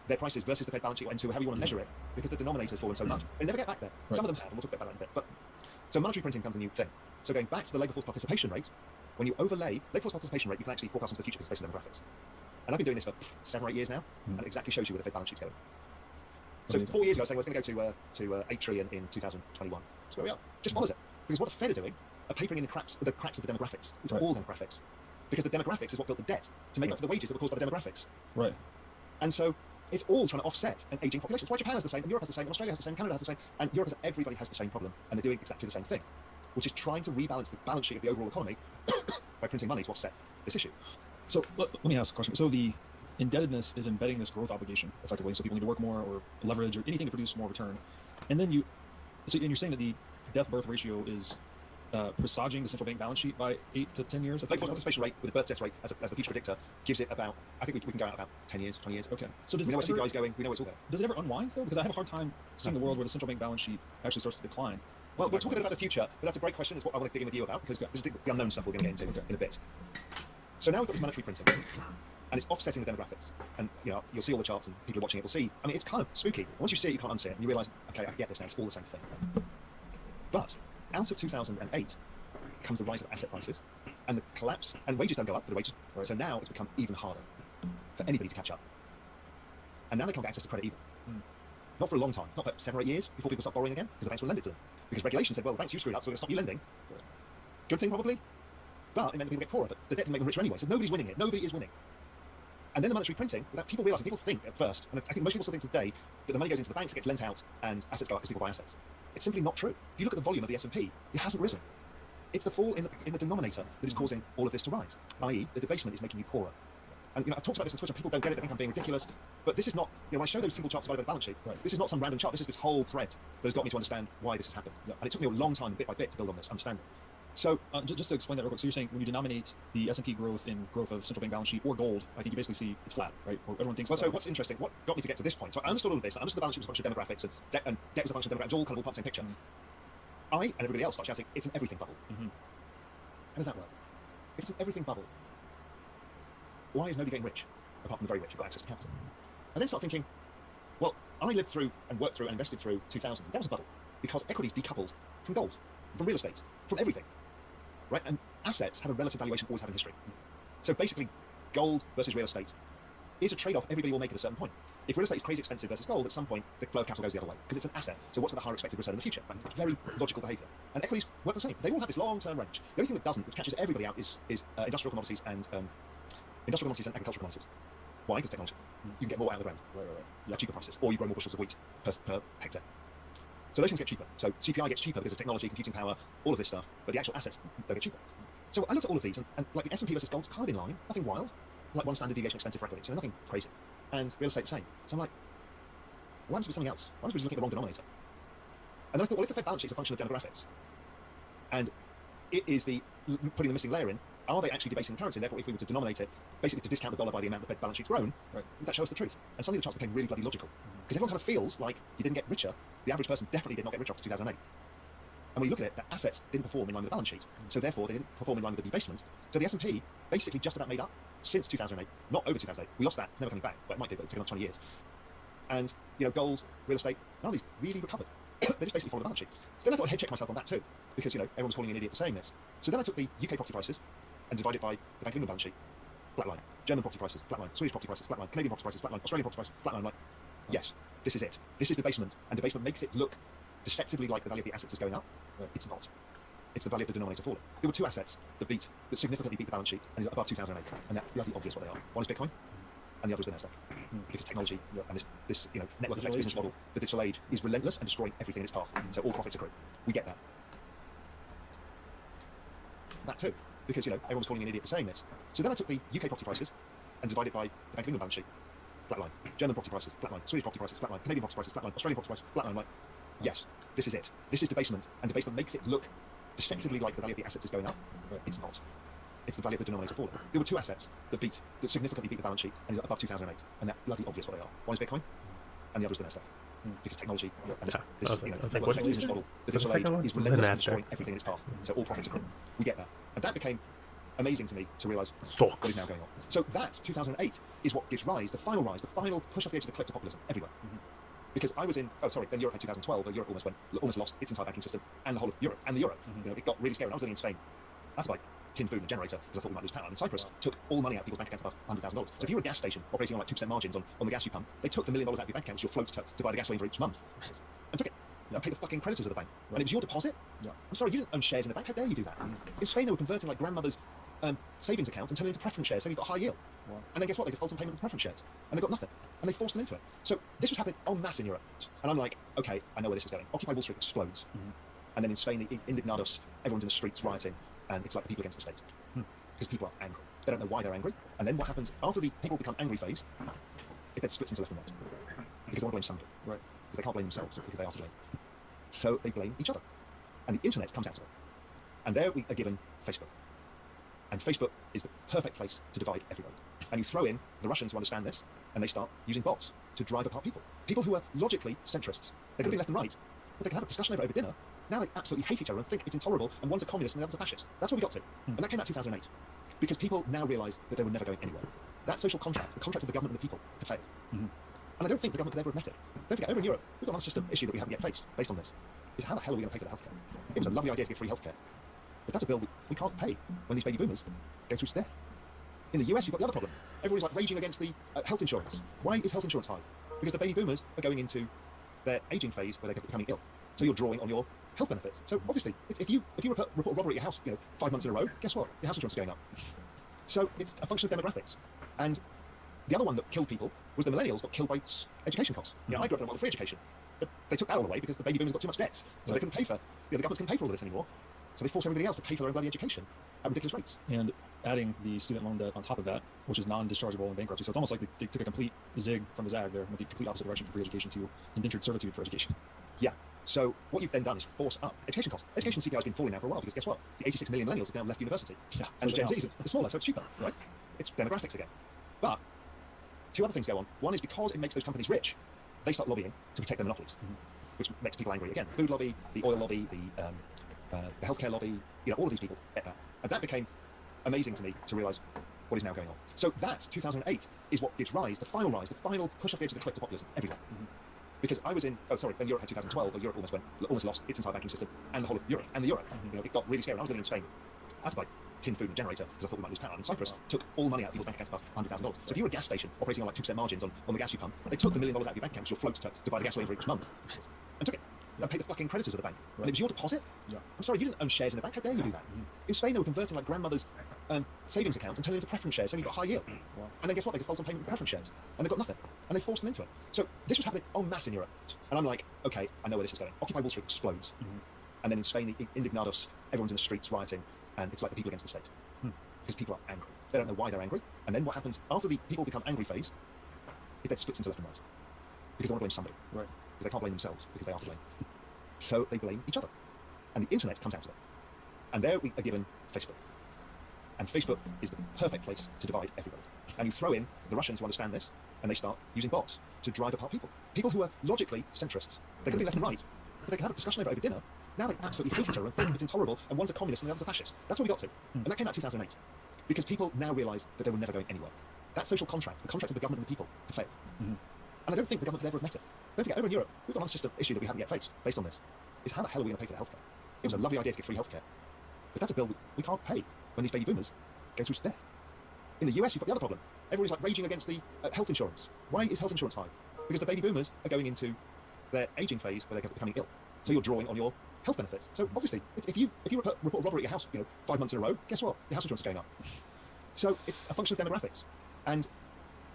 their prices versus the Fed balance sheet or into however you want to measure it, because the denominator has fallen so much. They never get back there. Some of them have, and we'll talk about that in a bit. But so monetary printing becomes a new thing. So going back to the labour force participation rate, when you overlay labour force participation rate, you can actually forecast into the future because it's based on demographics. And I've been doing this for 7 or 8 years now, and it exactly shows you where the Fed balance sheet's going. So 4 years ago, I was saying, well, it's going to go to 8 trillion in 2021. That's where we are. Just follows it. Because what the Fed are doing are papering in the cracks of the demographics. It's all demographics. Because the demographics is what built the debt to make up for the wages that were caused by the demographics. Right. And so it's all trying to offset an aging population. That's why Japan has the same, and Europe has the same, and Australia has the same, Canada has the same, and Europe has, everybody has the same problem, and they're doing exactly the same thing, which is trying to rebalance the balance sheet of the overall economy by printing money to offset this issue. So let me ask a question. So the indebtedness is embedding this growth obligation effectively, so people need to work more or leverage or anything to produce more return. And then you're saying that the death-birth ratio is presaging the central bank balance sheet by 8 to 10 years? The labour force participation rate with the birth death rate as the future predictor gives it about, I think we can go out about 10 years, 20 years. Okay. So does we know it where ever, CPI is going, we know it's all there. does it ever unwind though? Because I have a hard time seeing the world where the central bank balance sheet actually starts to decline. Well, we'll talk a bit about the future, but that's a great question. It's what I want to dig in with you about, because this is the unknown stuff we're going to get into in a bit. So now we've got this monetary printing, and it's offsetting the demographics. And you'll see all the charts, and people who are watching it will see. I mean, it's kind of spooky. Once you see it, you can't unsee it, and you realise, okay, I get this now. It's all the same thing. But out of 2008 comes the rise of asset prices, and the collapse, and wages don't go up for the wages. Right. So now it's become even harder for anybody to catch up. And now they can't get access to credit either. Not for a long time, not for 7 or 8 years before people start borrowing again, because the banks will lend it to them. Because regulation said, well, the banks, you screwed up, so we're going to stop you lending. Right. Good thing, probably. But it meant that people get poorer, but the debt didn't make them richer anyway, so nobody's winning it. Nobody is winning. And then the monetary printing, without people realising, people think at first, and I think most people still think today, that the money goes into the banks, it gets lent out, and assets go up because people buy assets. It's simply not true. If you look at the volume of the S&P, it hasn't risen. It's the fall in the denominator that is causing all of this to rise, i.e. the debasement is making you poorer. And I've talked about this on Twitter, people don't get it, they think I'm being ridiculous, but this is not, when I show those simple charts divided by the balance sheet, this is not some random chart, this is this whole thread that has got me to understand why this has happened. And it took me a long time, bit by bit, to build on this understanding. So just to explain that real quick, so you're saying when you denominate the S&P growth in growth of central bank balance sheet or gold, I think you basically see it's flat, right? Or everyone thinks. Well, so what's interesting, what got me to get to this point? So I understood all of this. I understood the balance sheet was a function of demographics, and debt was a function of demographics. It's all kind of all part of the same picture. I and everybody else start shouting, "It's an everything bubble." How does that work? If it's an everything bubble, why is nobody getting rich apart from the very rich who've got access to capital? And then start thinking, well, I lived through and worked through and invested through 2000. That was a bubble because equities decoupled from gold, from real estate, from everything. Right? And assets have a relative valuation, always have in history. So basically, gold versus real estate is a trade-off everybody will make at a certain point. If real estate is crazy expensive versus gold, at some point, the flow of capital goes the other way, because it's an asset. So what's got the higher expected return in the future? It's very logical behavior. And equities work the same. They all have this long-term range. The only thing that doesn't, which catches everybody out, is industrial commodities and agricultural commodities. Why? Because technology. You can get more out of the ground. Right. At cheaper prices. Or you grow more bushels of wheat per hectare. So those things get cheaper. So CPI gets cheaper because of technology, computing power, all of this stuff, but the actual assets don't get cheaper. So I looked at all of these, and like the S&P versus gold's kind of in line, nothing wild, like one standard deviation expensive for equities, so nothing crazy. And real estate the same. So I'm like, what happens with something else? Why was we looking at the wrong denominator? And then I thought, well, if the Fed balance sheet is a function of demographics, and it is putting the missing layer in, are they actually debasing the currency? And therefore, if we were to denominate it, basically to discount the dollar by the amount the Fed balance sheet's grown, would that show us the truth? And suddenly the charts became really bloody logical. Because everyone kind of feels like you didn't get richer. The average person definitely did not get richer after 2008. And when you look at it, the assets didn't perform in line with the balance sheet. So therefore, they didn't perform in line with the debasement. So the S&P basically just about made up since 2008, not over 2008. We lost that. It's never coming back. Well, it might do, but it's taken another 20 years. And, gold, real estate, none of these really recovered. They just basically follow the balance sheet. So then I thought I'd head check myself on that too, because, everyone was calling me an idiot for saying this. So then I took the UK property prices and divided it by the Bank of England balance sheet. Flat line. German property prices, flat line. Swedish property prices, flat line. Canadian property prices, flat line. Australian property prices, flat line. Like, yes, this is it. This is debasement. And debasement makes it look deceptively like the value of the assets is going up. It's not. It's the value of the denominator falling. There were two assets that significantly beat the balance sheet and is above 2008. And that's bloody obvious what they are. One is Bitcoin, and the other is the Nasdaq. Because technology and this network effect business model, the digital age, is relentless and destroying everything in its path. So all profits accrue. We get that. That too. Because everyone was calling me an idiot for saying this. So then I took the UK property prices and divided by the Bank of England balance sheet. Flat line. German property prices, flat line. Swedish property prices, flat line. Canadian property prices, flat line. Australian property prices, flat line. Like, yes, this is it. This is debasement, and debasement makes it look deceptively like the value of the assets is going up. It's not. It's the value of the denominator falling. There were two assets that significantly beat the balance sheet and is above 2008, and that's bloody obvious what they are. One is Bitcoin, and the other is the Nasdaq. Because technology and this network effect business model, the digital age, is relentless and destroying everything in its path. So all profits accrue. We get that, and that became amazing to me to realise what is now going on. So that 2008 is what gives rise, the final push off the edge of the cliff to populism everywhere. Because I was then Europe had 2012, where Europe almost lost its entire banking system and the whole of Europe and the euro. It got really scary. When I was living in Spain, I had to buy tin food and a generator because I thought we might lose power. And Cyprus took all money out of people's bank accounts above $100,000. So if you were a gas station operating on like 2% margins on the gas you pump, they took the $1 million out of your bank account, which you're float to buy the gasoline for each month, and took it. And paid the fucking creditors of the bank. And it was your deposit? I'm sorry, you didn't own shares in the bank. How dare you do that? In Spain, they were converting like grandmother's savings accounts and turning into preference shares, so you've got high yield. And then guess what? They default on payment of preference shares. And they got nothing. And they forced them into it. So this was happening en masse in Europe. And I'm like, okay, I know where this is going. Occupy Wall Street explodes. And then in Spain, the indignados, everyone's in the streets rioting, and it's like the people against the state. Because people are angry. They don't know why they're angry. And then what happens after the people become angry phase, it then splits into left and right. Because they want to blame somebody. Because they can't blame themselves, because they are to blame. So they blame each other. And the internet comes out of it. And there we are given Facebook. And Facebook is the perfect place to divide everybody. And you throw in the Russians who understand this, and they start using bots to drive apart people. People who are logically centrists. They could be left and right, but they can have a discussion over dinner, Now they absolutely hate each other and think it's intolerable, and one's a communist and the other's a fascist. That's what we got to. And that came out in 2008. Because people now realise that they were never going anywhere. That social contract, the contract of the government and the people, had failed. And I don't think the government could ever admit it. Don't forget, over in Europe, we've got another system issue that we haven't yet faced based on this. Is how the hell are we going to pay for the healthcare? It was a lovely idea to give free healthcare. But that's a bill we can't pay when these baby boomers go through to death. In the US, you've got the other problem. Everybody's like raging against the health insurance. Why is health insurance high? Because the baby boomers are going into their aging phase where they're becoming ill. So you're drawing on your health benefits. So obviously, if you report robbery at your house, 5 months in a row, guess what? Your house insurance is going up. So it's a function of demographics. And the other one that killed people was the millennials got killed by education costs. I grew up in a world of free education, but they took that all away because the baby boomers got too much debt, so they couldn't pay for. The governments couldn't pay for all of this anymore. So they forced everybody else to pay for their own bloody education at ridiculous rates. And adding the student loan debt on top of that, which is non-dischargeable in bankruptcy. So it's almost like they took a complete zig from the zag there, with the complete opposite direction from free education to indentured servitude for education. Yeah. So what you've then done is force up education costs. Education CPI has been falling now for a while because guess what? The 86 million millennials have now left university. Yeah, and the Gen Zs are smaller, so it's cheaper, right? It's demographics again. But two other things go on. One is because it makes those companies rich, they start lobbying to protect their monopolies, which makes people angry. Again, food lobby, the oil lobby, the healthcare lobby, all of these people. And that became amazing to me to realise what is now going on. So that, 2008, is what gives rise, the final push off the edge of the cliff to populism everywhere. Because I was in, when Europe had 2012, where Europe almost lost its entire banking system and the whole of Europe. And the euro, it got really scary. When I was living in Spain, I had to buy tin food and generator because I thought we might lose power. And Cyprus took all the money out of people's bank accounts above $100,000. So if you were a gas station operating on like 2% margins on the gas you pump, they took the $1 million out of your bank account, which you're floats to buy the gasoline for each month, and took it. And paid the fucking creditors of the bank. And it was your deposit? Yeah. I'm sorry, you didn't own shares in the bank. How dare you do that? In Spain, they were converting like grandmother's savings accounts and turning them into preference shares, so you got high yield. Wow. And then guess what? They default on payment with preference shares. And they've got nothing. And they forced them into it. So this was happening en masse in Europe. And I'm like, okay, I know where this is going. Occupy Wall Street explodes. And then in Spain, indignados, everyone's in the streets rioting, and it's like the people against the state. Because people are angry. They don't know why they're angry. And then what happens after the people become angry phase, it then splits into left and right. Because they want to blame somebody. Right. Because they can't blame themselves, because they are to blame. So they blame each other. And the internet comes out of it. And there we are given Facebook. And Facebook is the perfect place to divide everybody. And you throw in the Russians who understand this, and they start using bots to drive apart people. People who are logically centrists. They could be left and right, but they can have a discussion over dinner. Now they absolutely hate each other and think it's intolerable, and one's a communist and the other's a fascist. That's what we got to. And that came out in 2008. Because people now realise that they were never going anywhere. That social contract, the contract of the government and the people, had failed. And I don't think the government could ever admit it. Don't forget, over in Europe, we've got another system issue that we haven't yet faced based on this. Is how the hell are we going to pay for the healthcare? It was a lovely idea to give free healthcare. But that's a bill we can't pay when these baby boomers go through to death. In the US, you've got the other problem. Everybody's like raging against the health insurance. Why is health insurance high? Because the baby boomers are going into their aging phase where they're becoming ill. So you're drawing on your health benefits. So obviously, if you report robbery at your house, 5 months in a row, guess what? Your house insurance is going up. So it's a function of demographics. And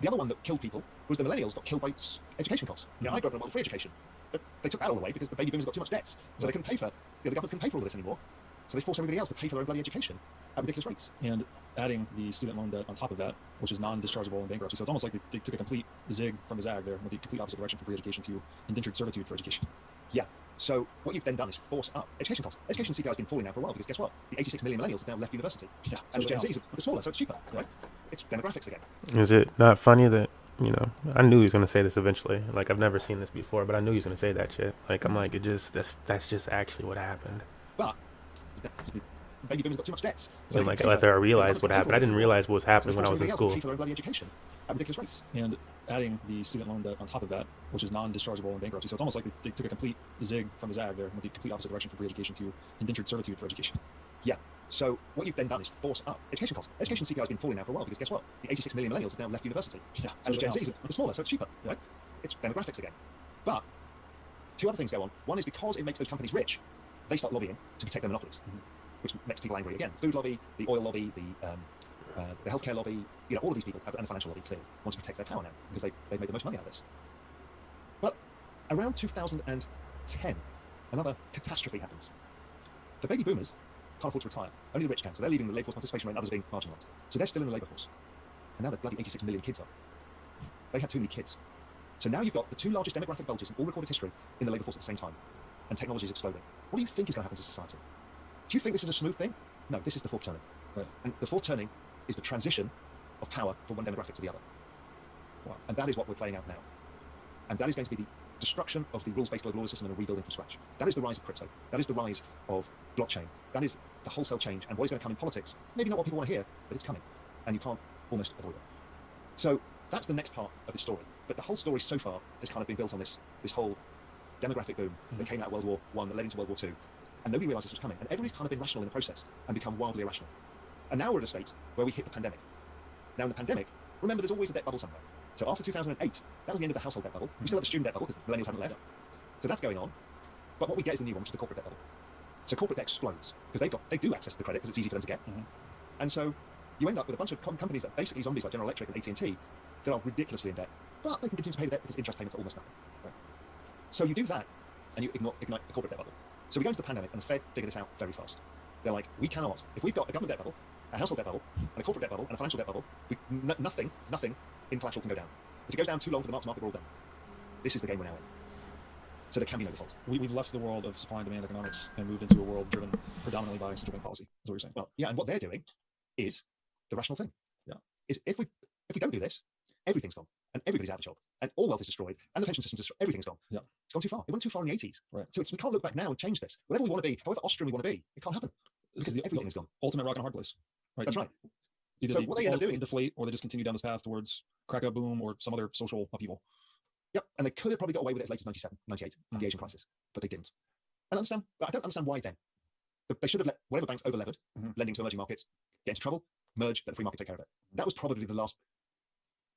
the other one that killed people was the millennials got killed by education costs. I grew up in a world of free education, but they took that all away because the baby boomers got too much debt, so they couldn't pay for. The government couldn't pay for all of this anymore. So they forced everybody else to pay for their own bloody education at ridiculous rates. And adding the student loan debt on top of that, which is non-dischargeable in bankruptcy. So it's almost like they took a complete zig from the zag there, with the complete opposite direction from free education to indentured servitude for education. Yeah. So what you've then done is force up education costs. Education CPI has been falling now for a while because guess what? The 86 million millennials have now left university. Yeah. And the Gen Zs are smaller, so it's cheaper, right? It's demographics again. Is it not funny that, I knew he was going to say this eventually. Like, I've never seen this before, but I knew he was going to say that shit. Like, I'm like, that's just actually what happened. But baby boomers got too much debt. So and like, after I realized what happened, I didn't realize what was happening when I was in school. Pay for their own bloody education at ridiculous rates. And adding the student loan debt on top of that, which is non-dischargeable in bankruptcy. So it's almost like they took a complete zig from the zag there, with the complete opposite direction from free education to indentured servitude for education. Yeah. So what you've then done is force up education costs. Education CPI has been falling now for a while because guess what? The 86 million millennials have now left university. Yeah. And the Gen Zs are smaller, so it's cheaper, right? It's demographics again. But two other things go on. One is because it makes those companies rich, they start lobbying to protect their monopolies, which makes people angry. Again, food lobby, the oil lobby, the healthcare lobby, all of these people, and the financial lobby clearly want to protect their power now because they've made the most money out of this. But around 2010, another catastrophe happens. The baby boomers can't afford to retire. Only the rich can, so they're leaving the labour force participation rate and others being marginalised. So they're still in the labour force. And now the bloody 86 million kids are. They had too many kids. So now you've got the two largest demographic bulges in all recorded history in the labour force at the same time. And technology is exploding. What do you think is going to happen to society? Do you think this is a smooth thing? No, this is the fourth turning. Right. And the fourth turning is the transition of power from one demographic to the other. Wow. And that is what we're playing out now. And that is going to be the destruction of the rules-based global order system and a rebuilding from scratch. That is the rise of crypto. That is the rise of blockchain. That is the wholesale change. And what is going to come in politics? Maybe not what people want to hear, but it's coming. And you can't almost avoid it. So that's the next part of the story. But the whole story so far has kind of been built on this whole demographic boom that came out of World War I, that led into World War II. And nobody realized this was coming. And everybody's kind of been rational in the process and become wildly irrational. And now we're at a state where we hit the pandemic. Now in the pandemic, remember there's always a debt bubble somewhere. So after 2008, that was the end of the household debt bubble. We still have the student debt bubble because the millennials hadn't left. So that's going on. But what we get is the new one, which is the corporate debt bubble. So corporate debt explodes because they do access to the credit because it's easy for them to get. And so you end up with a bunch of companies that are basically zombies like General Electric and AT&T that are ridiculously in debt, but they can continue to pay the debt because interest payments are almost nothing. Right? So you do that and you ignite the corporate debt bubble. So we go into the pandemic and the Fed figure this out very fast. They're like, we cannot, if we've got a government debt bubble, a household debt bubble, and a corporate debt bubble, and a financial debt bubble, nothing in collateral can go down. If it goes down too long for the mark-to-market, we're all done. This is the game we're now in. So there can be no default. We've left the world of supply and demand economics and moved into a world driven predominantly by central bank policy, is what you're saying. Well, yeah, and what they're doing is the rational thing. Yeah. Is if we don't do this, everything's gone. And everybody's out of a job. And all wealth is destroyed. And the pension system's destroyed. Everything's gone. Yeah. It's gone too far. It went too far in the 80s. Right. So we can't look back now and change this. Whatever we want to be, however Austrian we want to be, it can't happen. Because everything is gone. Ultimate rock and a hard place. Right. That's right. Either So what they end up doing, deflate, or they just continue down this path towards crack up boom or some other social upheaval. Yep, and they could have probably got away with it as late as 97, 98, the Asian crisis, but they didn't. And I don't understand why then. They should have let whatever banks over-levered, lending to emerging markets, get into trouble, merge, let the free market take care of it. That was probably the last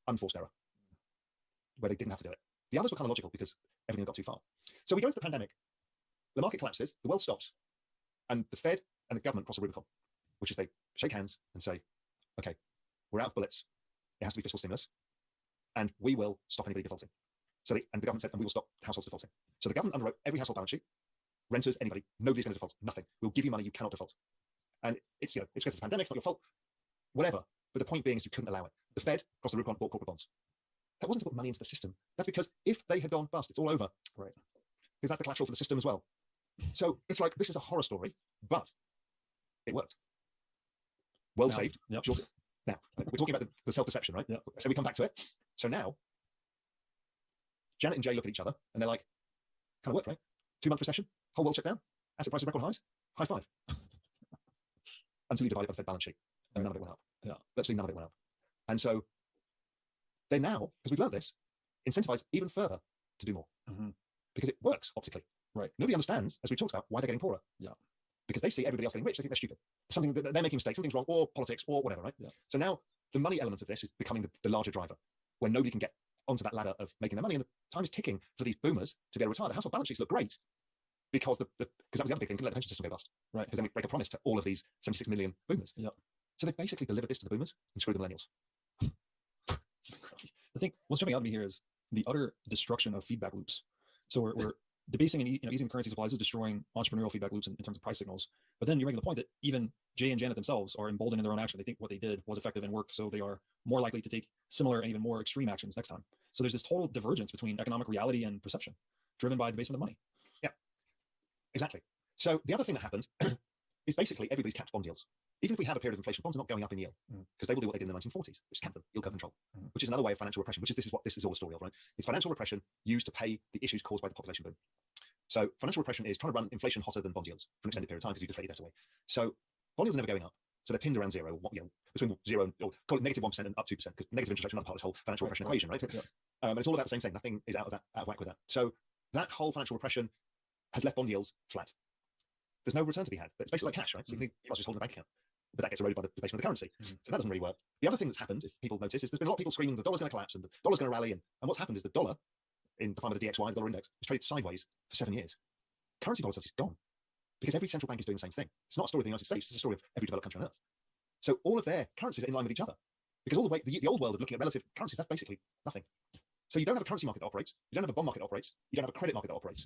unforced error, where they didn't have to do it. The others were kind of logical because everything got too far. So we go into the pandemic, the market collapses, the world stops, and the Fed and the government cross a Rubicon, which is they shake hands and say, okay, we're out of bullets, it has to be fiscal stimulus, and we will stop anybody defaulting. And the government said, and we will stop households defaulting. So the government underwrote every household balance sheet, renters, anybody, nobody's going to default, nothing. We'll give you money, you cannot default. And it's because it's a pandemic, it's not your fault, whatever. But the point being is you couldn't allow it. The Fed crossed the Rubicon, bought corporate bonds. That wasn't to put money into the system. That's because if they had gone bust, it's all over. Right. Because that's the collateral for the system as well. So it's like, this is a horror story, but it worked. World saved. Yep. Now, we're talking about the self-deception, right? Yep. So we come back to it. So now, Janet and Jay look at each other and they're like, kind of worked, right? 2-month recession, whole world shut down, asset prices record highs, high five. Until you divide it by the Fed balance sheet, and none of it went up. Yeah. Virtually none of it went up. And so they're now, because we've learned this, incentivized even further to do more. Because it works optically. Right. Nobody understands, as we talked about, why they're getting poorer. Yeah. Because they see everybody else getting rich, they think they're stupid. Something that they're making mistakes, something's wrong, or politics, or whatever, right? Yeah. So now the money element of this is becoming the larger driver, where nobody can get onto that ladder of making their money, and the time is ticking for these boomers to be able to retire. The household balance sheets look great because that was the other big thing, couldn't let the pension system go bust. Right. Because then we break a promise to all of these 76 million boomers. Yep. So they basically delivered this to the boomers and screwed the millennials. The thing, what's jumping out at me here is the utter destruction of feedback loops. So we're debasing and easing currency supplies is destroying entrepreneurial feedback loops in terms of price signals. But then you're making the point that even Jay and Janet themselves are emboldened in their own action. They think what they did was effective and worked, so they are more likely to take similar and even more extreme actions next time. So there's this total divergence between economic reality and perception, driven by debasement of money. Yeah, exactly. So the other thing that happened is basically everybody's capped bond yields. Even if we have a period of inflation, bonds are not going up in yield because they will do what they did in the 1940s, which is cap them, yield curve control, which is another way of financial repression, which is this is what this is all the story of, right? It's financial repression used to pay the issues caused by the population boom. So financial repression is trying to run inflation hotter than bond yields for an extended period of time because you deflate your debt away. So bond yields are never going up. So they're pinned around zero, between 0 or call it -1% and up 2%, because negative interest rate is another part of this whole financial repression equation, right? Yeah. And it's all about the same thing. Nothing is out of whack with that. So that whole financial repression has left bond yields flat. There's no return to be had. It's basically like cash, right? So you must just hold in a bank account. But that gets eroded by the debasement of the currency. So that doesn't really work. The other thing that's happened, if people notice, is there's been a lot of people screaming the dollar's going to collapse and the dollar's going to rally. And what's happened is the dollar, in defined by the DXY, the dollar index, has traded sideways for 7 years. Currency volatility is gone because every central bank is doing the same thing. It's not a story of the United States, it's a story of every developed country on earth. So all of their currencies are in line with each other because all the way, the old world of looking at relative currencies, that's basically nothing. So you don't have a currency market that operates, you don't have a bond market that operates, you don't have a credit market that operates.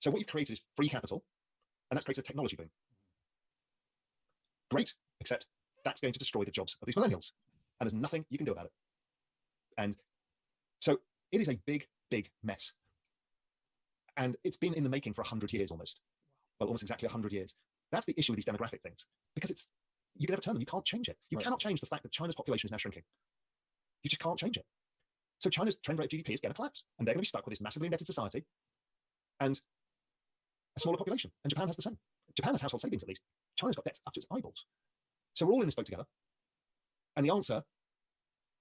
So what you've created is free capital, and that's created a technology boom. Great, except that's going to destroy the jobs of these millennials, and there's nothing you can do about it. And so it is a big, big mess. And it's been in the making for 100 years almost. Well, almost exactly 100 years. That's the issue with these demographic things, because you can never turn them. You can't change it. You cannot change the fact that China's population is now shrinking. You just can't change it. So China's trend rate of GDP is going to collapse, and they're going to be stuck with this massively indebted society and a smaller population. And Japan has the same. Japan has household savings, at least. China's got debts up to its eyeballs. So we're all in this boat together. And the answer,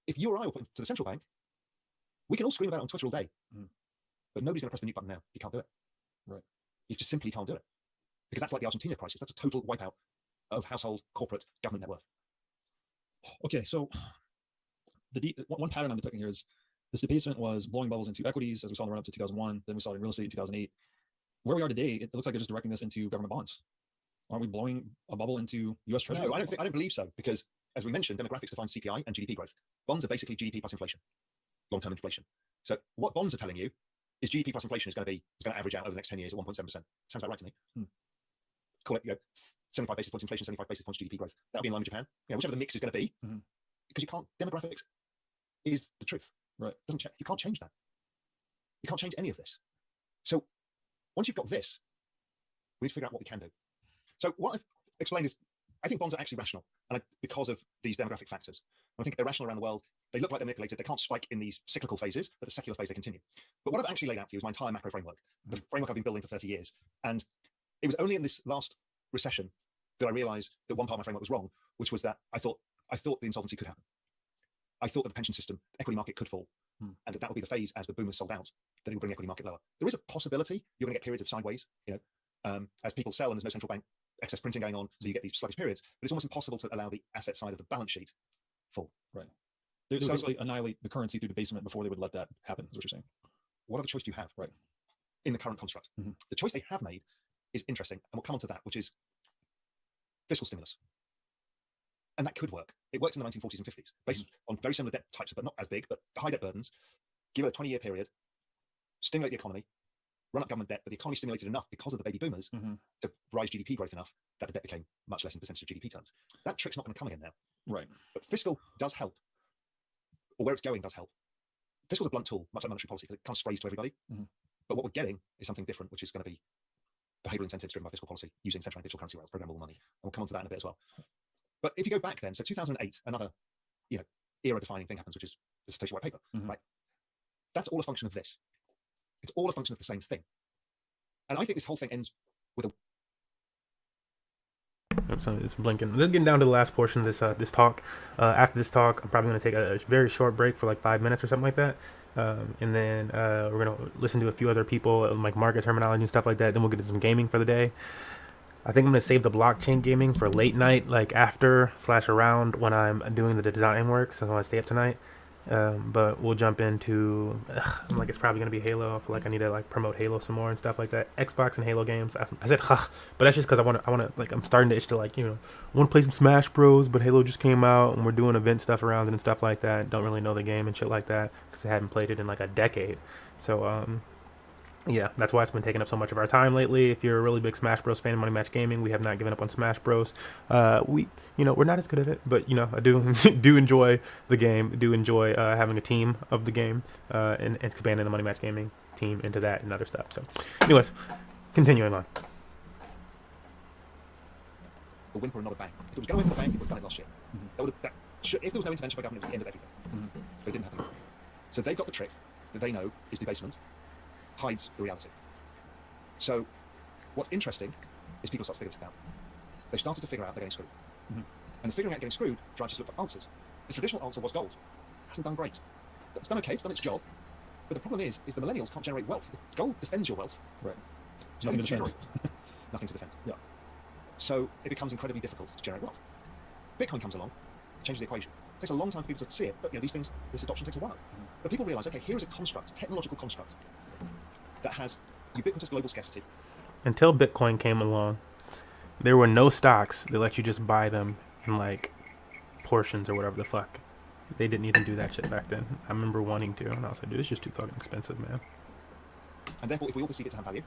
if you or I were put into the central bank, we can all scream about it on Twitter all day. But nobody's going to press the mute button now. You can't do it. Right. You just simply can't do it. Because that's like the Argentina crisis. That's a total wipeout of household, corporate, government net worth. Okay, so one pattern I'm detecting here is this debasement was blowing bubbles into equities, as we saw in the run up to 2001. Then we saw it in real estate in 2008. Where we are today, it looks like they're just directing this into government bonds. Aren't we blowing a bubble into U.S. Treasuries? No, I don't believe so. Because as we mentioned, demographics define CPI and GDP growth. Bonds are basically GDP plus inflation, long-term inflation. So what bonds are telling you is GDP plus inflation is going to average out over the next 10 years at 1.7%. Sounds about right to me. Call it 75 basis points inflation, 75 basis points GDP growth. That'll be in line with Japan. Whichever the mix is going to be, because you can't. Demographics is the truth. Right. You can't change that. You can't change any of this. So once you've got this, we need to figure out what we can do. So what I've explained is, I think bonds are actually rational, and because of these demographic factors. I think they're rational around the world. They look like they're manipulated. They can't spike in these cyclical phases, but the secular phase they continue. But what I've actually laid out for you is my entire macro framework, the framework I've been building for 30 years. And it was only in this last recession that I realized that one part of my framework was wrong, which was that I thought the insolvency could happen. I thought that the pension system, equity market could fall, and that would be the phase as the boomers sold out, that it would bring the equity market lower. There is a possibility you're going to get periods of sideways, as people sell and there's no central bank excess printing going on, so you get these sluggish periods. But it's almost impossible to allow the asset side of the balance sheet fall. Right. They would basically annihilate the currency through debasement before they would let that happen, is what you're saying. What other choice do you have? Right. In the current construct. The choice they have made is interesting, and we'll come on to that, which is fiscal stimulus. And that could work. It works in the 1940s and 50s, based on very similar debt types, but not as big, but high debt burdens. Give it a 20-year period, stimulate the economy, run up government debt, but the economy stimulated enough because of the baby boomers to rise GDP growth enough that the debt became much less in percentage of GDP terms. That trick's not going to come again now. Right. But fiscal does help, or where it's going does help. Fiscal's a blunt tool, much like monetary policy, because it kind of sprays to everybody. But what we're getting is something different, which is going to be behavioral incentives driven by fiscal policy using central bank digital currency rails, programmable money. And we'll come on to that in a bit as well. But if you go back then, so 2008, another era-defining thing happens, which is the Satoshi White Paper, right? That's all a function of this. It's all a function of the same thing. And I think this whole thing ends with a... So it's blinking. Let's get down to the last portion of this talk. After this talk, I'm probably going to take a very short break for like 5 minutes or something like that. And then we're going to listen to a few other people, like market terminology and stuff like that. Then we'll get to some gaming for the day. I think I'm going to save the blockchain gaming for late night, like after/around when I'm doing the design work. So I want to stay up tonight. But we'll jump into, I'm like, it's probably going to be Halo. I feel like I need to like promote Halo some more and stuff like that. Xbox and Halo games. I said, but that's just because I want to, like, I'm starting to itch to like, want to play some Smash Bros, but Halo just came out and we're doing event stuff around it and stuff like that. Don't really know the game and shit like that because I hadn't played it in like a decade. So, yeah, that's why it's been taking up so much of our time lately. If you're a really big Smash Bros fan of Money Match Gaming, we have not given up on Smash Bros. We're not as good at it, but I do do enjoy the game. Do enjoy having a team of the game and expanding the Money Match Gaming team into that and other stuff. So, anyways, continuing on. A whimper and not a bang. If it was going to win the bank, it would have done it last year. If there was no intervention by government, it was the end of everything. But it didn't happen. So they've got the trick that they know is debasement hides the reality. So what's interesting is people start to figure this out. They've started to figure out they're getting screwed. And figuring out getting screwed drives us to look for answers. The traditional answer was gold. It hasn't done great. It's done okay, it's done its job. But the problem is the millennials can't generate wealth. If gold defends your wealth. Right. Nothing to defend. Nothing to defend. Yeah. So it becomes incredibly difficult to generate wealth. Bitcoin comes along, changes the equation. It takes a long time for people to see it, but these things, this adoption takes a while. But people realize, okay, here is a construct, a technological construct that has ubiquitous global scarcity. Until Bitcoin came along, there were no stocks that let you just buy them in like portions or whatever the fuck. They didn't even do that shit back then. I remember wanting to, and I was like, dude, it's just too fucking expensive, man. And therefore, if we all perceive it to have value,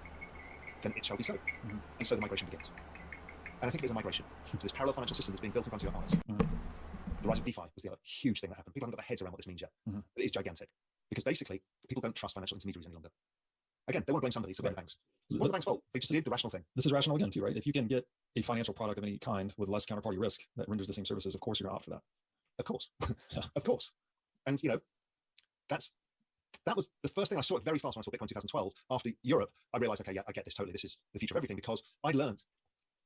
then it shall be so. And so the migration begins. And I think there's a migration to this parallel financial system that's being built in front of your eyes. The rise of DeFi was the other huge thing that happened. People haven't got their heads around what this means yet. But it is gigantic. Because basically, people don't trust financial intermediaries any longer. Again, they want to blame somebody, so blame the banks. What are the banks' fault? They just did the rational thing. This is rational again too, right? If you can get a financial product of any kind with less counterparty risk that renders the same services, of course you're going to opt for that. Of course. Of course. And, that's that was the first thing I saw it very fast when I saw Bitcoin 2012. After Europe, I realized, okay, yeah, I get this totally. This is the future of everything, because I learned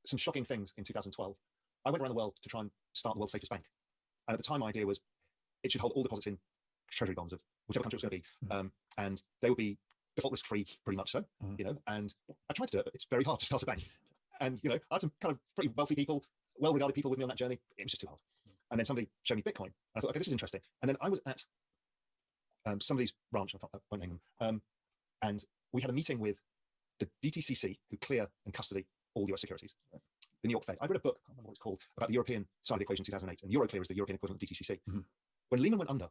some shocking things in 2012. I went around the world to try and start the world's safest bank. And at the time, my idea was it should hold all deposits in treasury bonds of whichever country it was going to be. And they would be default risk free, pretty much so, and I tried to do it, but it's very hard to start a bank. And, I had some kind of pretty wealthy people, well-regarded people with me on that journey. It was just too hard. And then somebody showed me Bitcoin. And I thought, okay, this is interesting. And then I was at somebody's ranch, I won't name them, and we had a meeting with the DTCC, who clear and custody all US securities, the New York Fed. I read a book, I don't remember what it's called, about the European side of the equation in 2008, and Euroclear is the European equivalent of DTCC. When Lehman went under,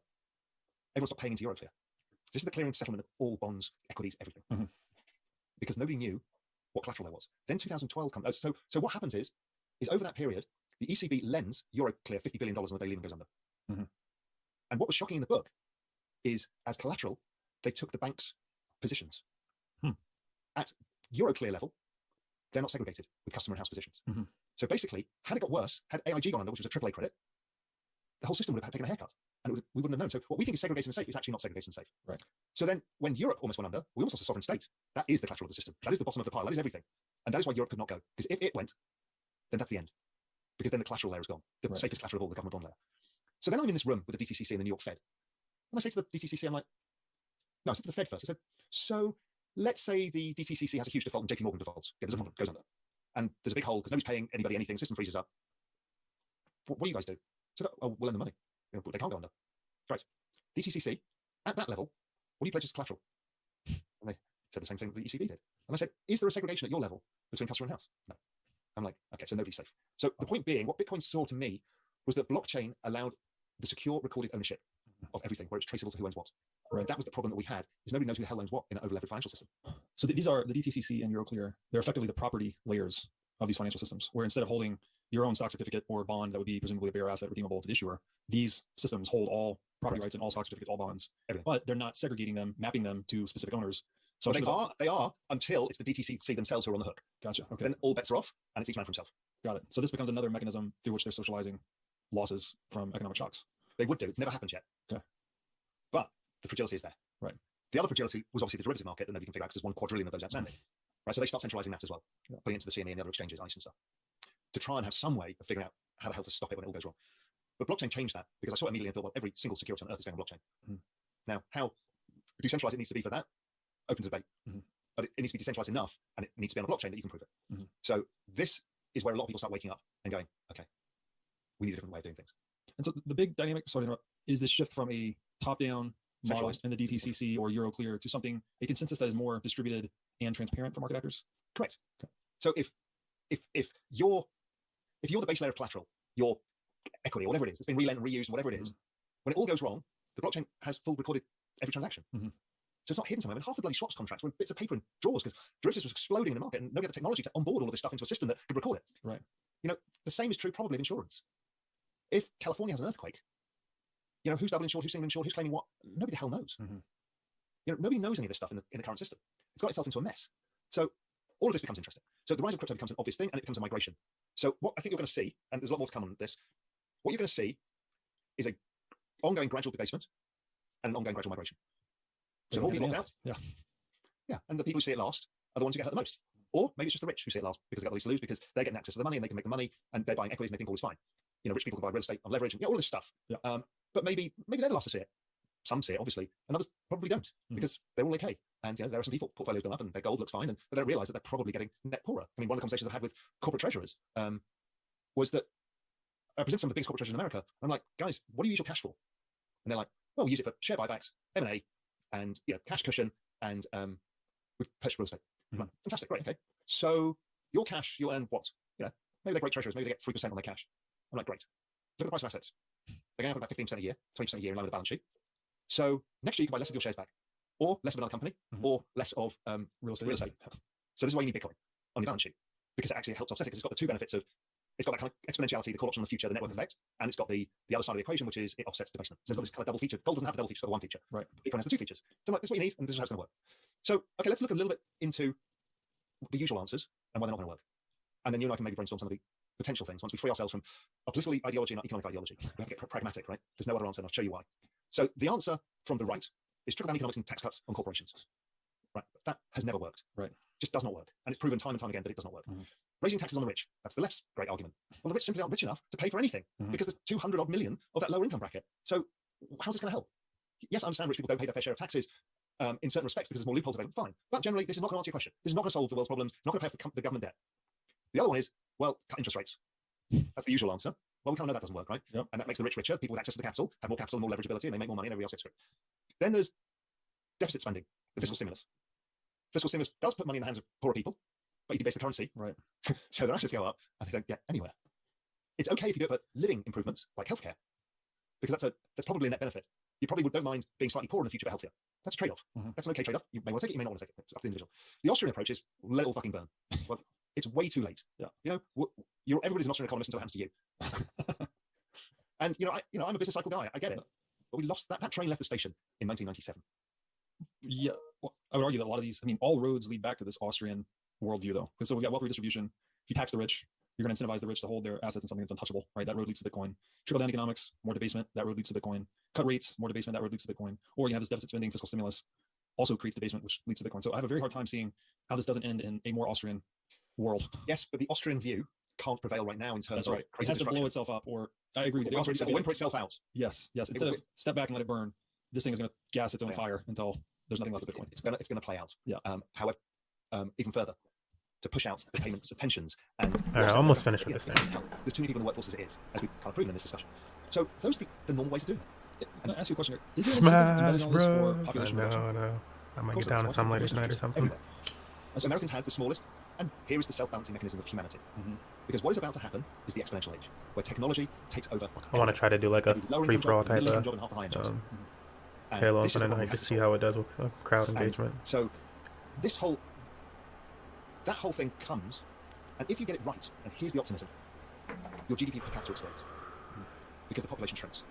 everyone stopped paying into Euroclear. This is the clearing and settlement of all bonds, equities, everything, because nobody knew what collateral there was. Then 2012 comes. So what happens is over that period, the ECB lends Euroclear $50 billion on the day Lehman goes under. And what was shocking in the book is, as collateral, they took the bank's positions. At Euroclear level, they're not segregated with customer and house positions. So basically, had it got worse, had AIG gone under, which was a AAA credit, the whole system would have taken a haircut, and we wouldn't have known. So what we think is segregated and safe is actually not segregated and safe. Right. So then, when Europe almost went under, we almost lost a sovereign state. That is the collateral of the system. That is the bottom of the pile. That is everything. And that is why Europe could not go. Because if it went, then that's the end. Because then the collateral layer is gone. The safest collateral of all, the government bond layer. So then I'm in this room with the DTCC and the New York Fed. And I say to the DTCC, I'm like, no, I said to the Fed first. I said, so let's say the DTCC has a huge default and JP Morgan defaults. Yeah, there's a problem, goes under. And there's a big hole because nobody's paying anybody anything. System freezes up. What do you guys do? I said, oh, we'll lend the money. They can't go under. Right. DTCC, at that level, what do you pledge as collateral? And they said the same thing that the ECB did. And I said, is there a segregation at your level between customer and house? No. I'm like, okay, so nobody's safe. So the point being, what Bitcoin saw to me was that blockchain allowed the secure recorded ownership of everything, where it's traceable to who owns what. Right. And that was the problem that we had, is nobody knows who the hell owns what in an over-leveraged financial system. So these are the DTCC and Euroclear. They're effectively the property layers of these financial systems, where instead of holding your own stock certificate or bond that would be presumably a bearer asset redeemable to the issuer, these systems hold all property rights and all stock certificates, all bonds, everything. But they're not segregating them, mapping them to specific owners. So they are until it's the DTCC themselves who are on the hook. Gotcha. Okay. Then all bets are off, and it's each man for himself. Got it. So this becomes another mechanism through which they're socializing losses from economic shocks. They would do. It's never happened yet. Okay. But the fragility is there. Right. The other fragility was obviously the derivative market that nobody can figure out because there's 1 quadrillion of those outstanding. Right. So they start centralizing that as well, putting it into the CME and the other exchanges, ICE and stuff, to try and have some way of figuring out how the hell to stop it when it all goes wrong. But blockchain changed that, because I saw it immediately and thought, well, every single security on earth is going on blockchain. Now, how decentralized it needs to be for that, open to debate. But it needs to be decentralized enough, and it needs to be on a blockchain that you can prove it. So this is where a lot of people start waking up and going, okay, we need a different way of doing things. And so the big dynamic, sorry to interrupt, is this shift from a top-down model in the DTCC or Euroclear to a consensus that is more distributed and transparent for market actors? Correct. Okay. So if you're the base layer of collateral, your equity or whatever it is, that's been relent and reused and whatever it is, when it all goes wrong, the blockchain has full recorded every transaction. So it's not hidden somewhere. I mean, half the bloody swaps contracts were in bits of paper and drawers because derivatives was exploding in the market and nobody had the technology to onboard all of this stuff into a system that could record it. Right. The same is true probably of insurance. If California has an earthquake, who's double insured, who's single insured, who's claiming what? Nobody the hell knows. Nobody knows any of this stuff in the current system. It's got itself into a mess. So all of this becomes interesting. So the rise of crypto becomes an obvious thing, and it becomes a migration. So what I think you're going to see, and there's a lot more to come on this, what you're going to see is a ongoing gradual debasement and an ongoing gradual migration. So more people opt out. Yeah. And the people who see it last are the ones who get hurt the most. Or maybe it's just the rich who see it last because they've got the least to lose, because they're getting access to the money and they can make the money and they're buying equities and they think all is fine. Rich people can buy real estate on leverage and all this stuff. Yeah. But maybe they're the last to see it. Some see it, obviously, and others probably don't because they're all okay. And there are some default portfolios going up and their gold looks fine, but they don't realize that they're probably getting net poorer. I mean, one of the conversations I've had with corporate treasurers was that I present some of the biggest corporate treasurers in America. I'm like, guys, what do you use your cash for? And they're like, well, we use it for share buybacks, M&A, and cash cushion, and we purchase real estate. I'm like, fantastic, great, okay. So your cash, you'll earn what? Maybe they're great treasurers, maybe they get 3% on their cash. I'm like, great. Look at the price of assets. They're going up about 15% a year, 20% a year in line with the balance sheet. So next year you can buy less of your shares back, or less of another company, or less of real estate. So this is why you need Bitcoin on your balance sheet, because it actually helps offset it, because it's got the two benefits of, it's got that kind of exponentiality, the call option on the future, the network effect, and it's got the other side of the equation, which is it offsets debasement. So it's got this kind of double feature. Gold doesn't have a double feature, it's got one feature. Right. Bitcoin has the two features. So I'm like, this is what you need, and this is how it's going to work. So, okay, let's look a little bit into the usual answers and why they're not going to work. And then you and I can maybe brainstorm some of the potential things once we free ourselves from our political ideology and our economic ideology. We have to get pragmatic, right? There's no other answer, and I'll show you why. So the answer from the right is trickle-down economics and tax cuts on corporations. Right? That has never worked. Right. Just does not work. And it's proven time and time again that it does not work. Raising taxes on the rich, that's the left's great argument. Well, the rich simply aren't rich enough to pay for anything because there's 200 odd million of that lower income bracket. So how's this going to help? Yes, I understand rich people don't pay their fair share of taxes in certain respects because there's more loopholes available. Fine. But generally, this is not going to answer your question. This is not going to solve the world's problems. It's not going to pay for the government debt. The other one is, well, cut interest rates. That's the usual answer. Well, we kind of know that doesn't work, right? Yep. And that makes the rich richer. People with access to the capital have more capital and more leverageability, and they make more money, and everybody else gets screwed. Then there's deficit spending, the fiscal stimulus. Fiscal stimulus does put money in the hands of poorer people, but you debase the currency, Right. so their assets go up, and they don't get anywhere. It's okay if you do it for living improvements like healthcare, because that's probably a net benefit. You probably don't mind being slightly poorer in the future but healthier. That's a trade-off. That's an okay trade-off. You may want to take it, you may not want to take it. It's up to the individual. The Austrian approach is let it all fucking burn. Well, it's way too late. Yeah. You know, everybody's an Austrian economist until it happens to you. And I'm a business cycle guy. I get it, but we lost that. That train left the station in 1997. Yeah, well, I would argue that a lot of these, I mean, all roads lead back to this Austrian worldview, though. Because so we got wealth redistribution. If you tax the rich, you're going to incentivize the rich to hold their assets in something that's untouchable, right? That road leads to Bitcoin. Trickle down economics, more debasement. That road leads to Bitcoin. Cut rates, more debasement. That road leads to Bitcoin. Or you have this deficit spending, fiscal stimulus, also creates debasement, which leads to Bitcoin. So I have a very hard time seeing how this doesn't end in a more Austrian world. Yes, but the Austrian view can't prevail right now in terms That's right. It has to blow itself up, or I agree. Or whimper itself out. Yes. Instead of step back and let it burn, this thing is going to gas its own fire until there's nothing left of Bitcoin. It's going to play out. Yeah. However, even further, to push out the payments of pensions and All right, almost finished with this thing. There's too many people in the workforce as it is, as we've kind of proven in this discussion. So those are the normal ways of doing it. Can I ask you a question? Is there an Smash incentive embedded on Bros. this for population I reduction? know. I might Of course get down there to is. some later tonight or something. Everywhere. So Americans have the smallest, and here is the self-balancing mechanism of humanity. Because what is about to happen is the exponential age, where technology takes over. I want to try to do like a free-for-all type of job and half the high jobs. Halo This is Infinite what we night, have just to see how it does with crowd And engagement. so that whole thing comes, and if you get it right, and here's the optimism, your GDP per capita explodes because the population shrinks.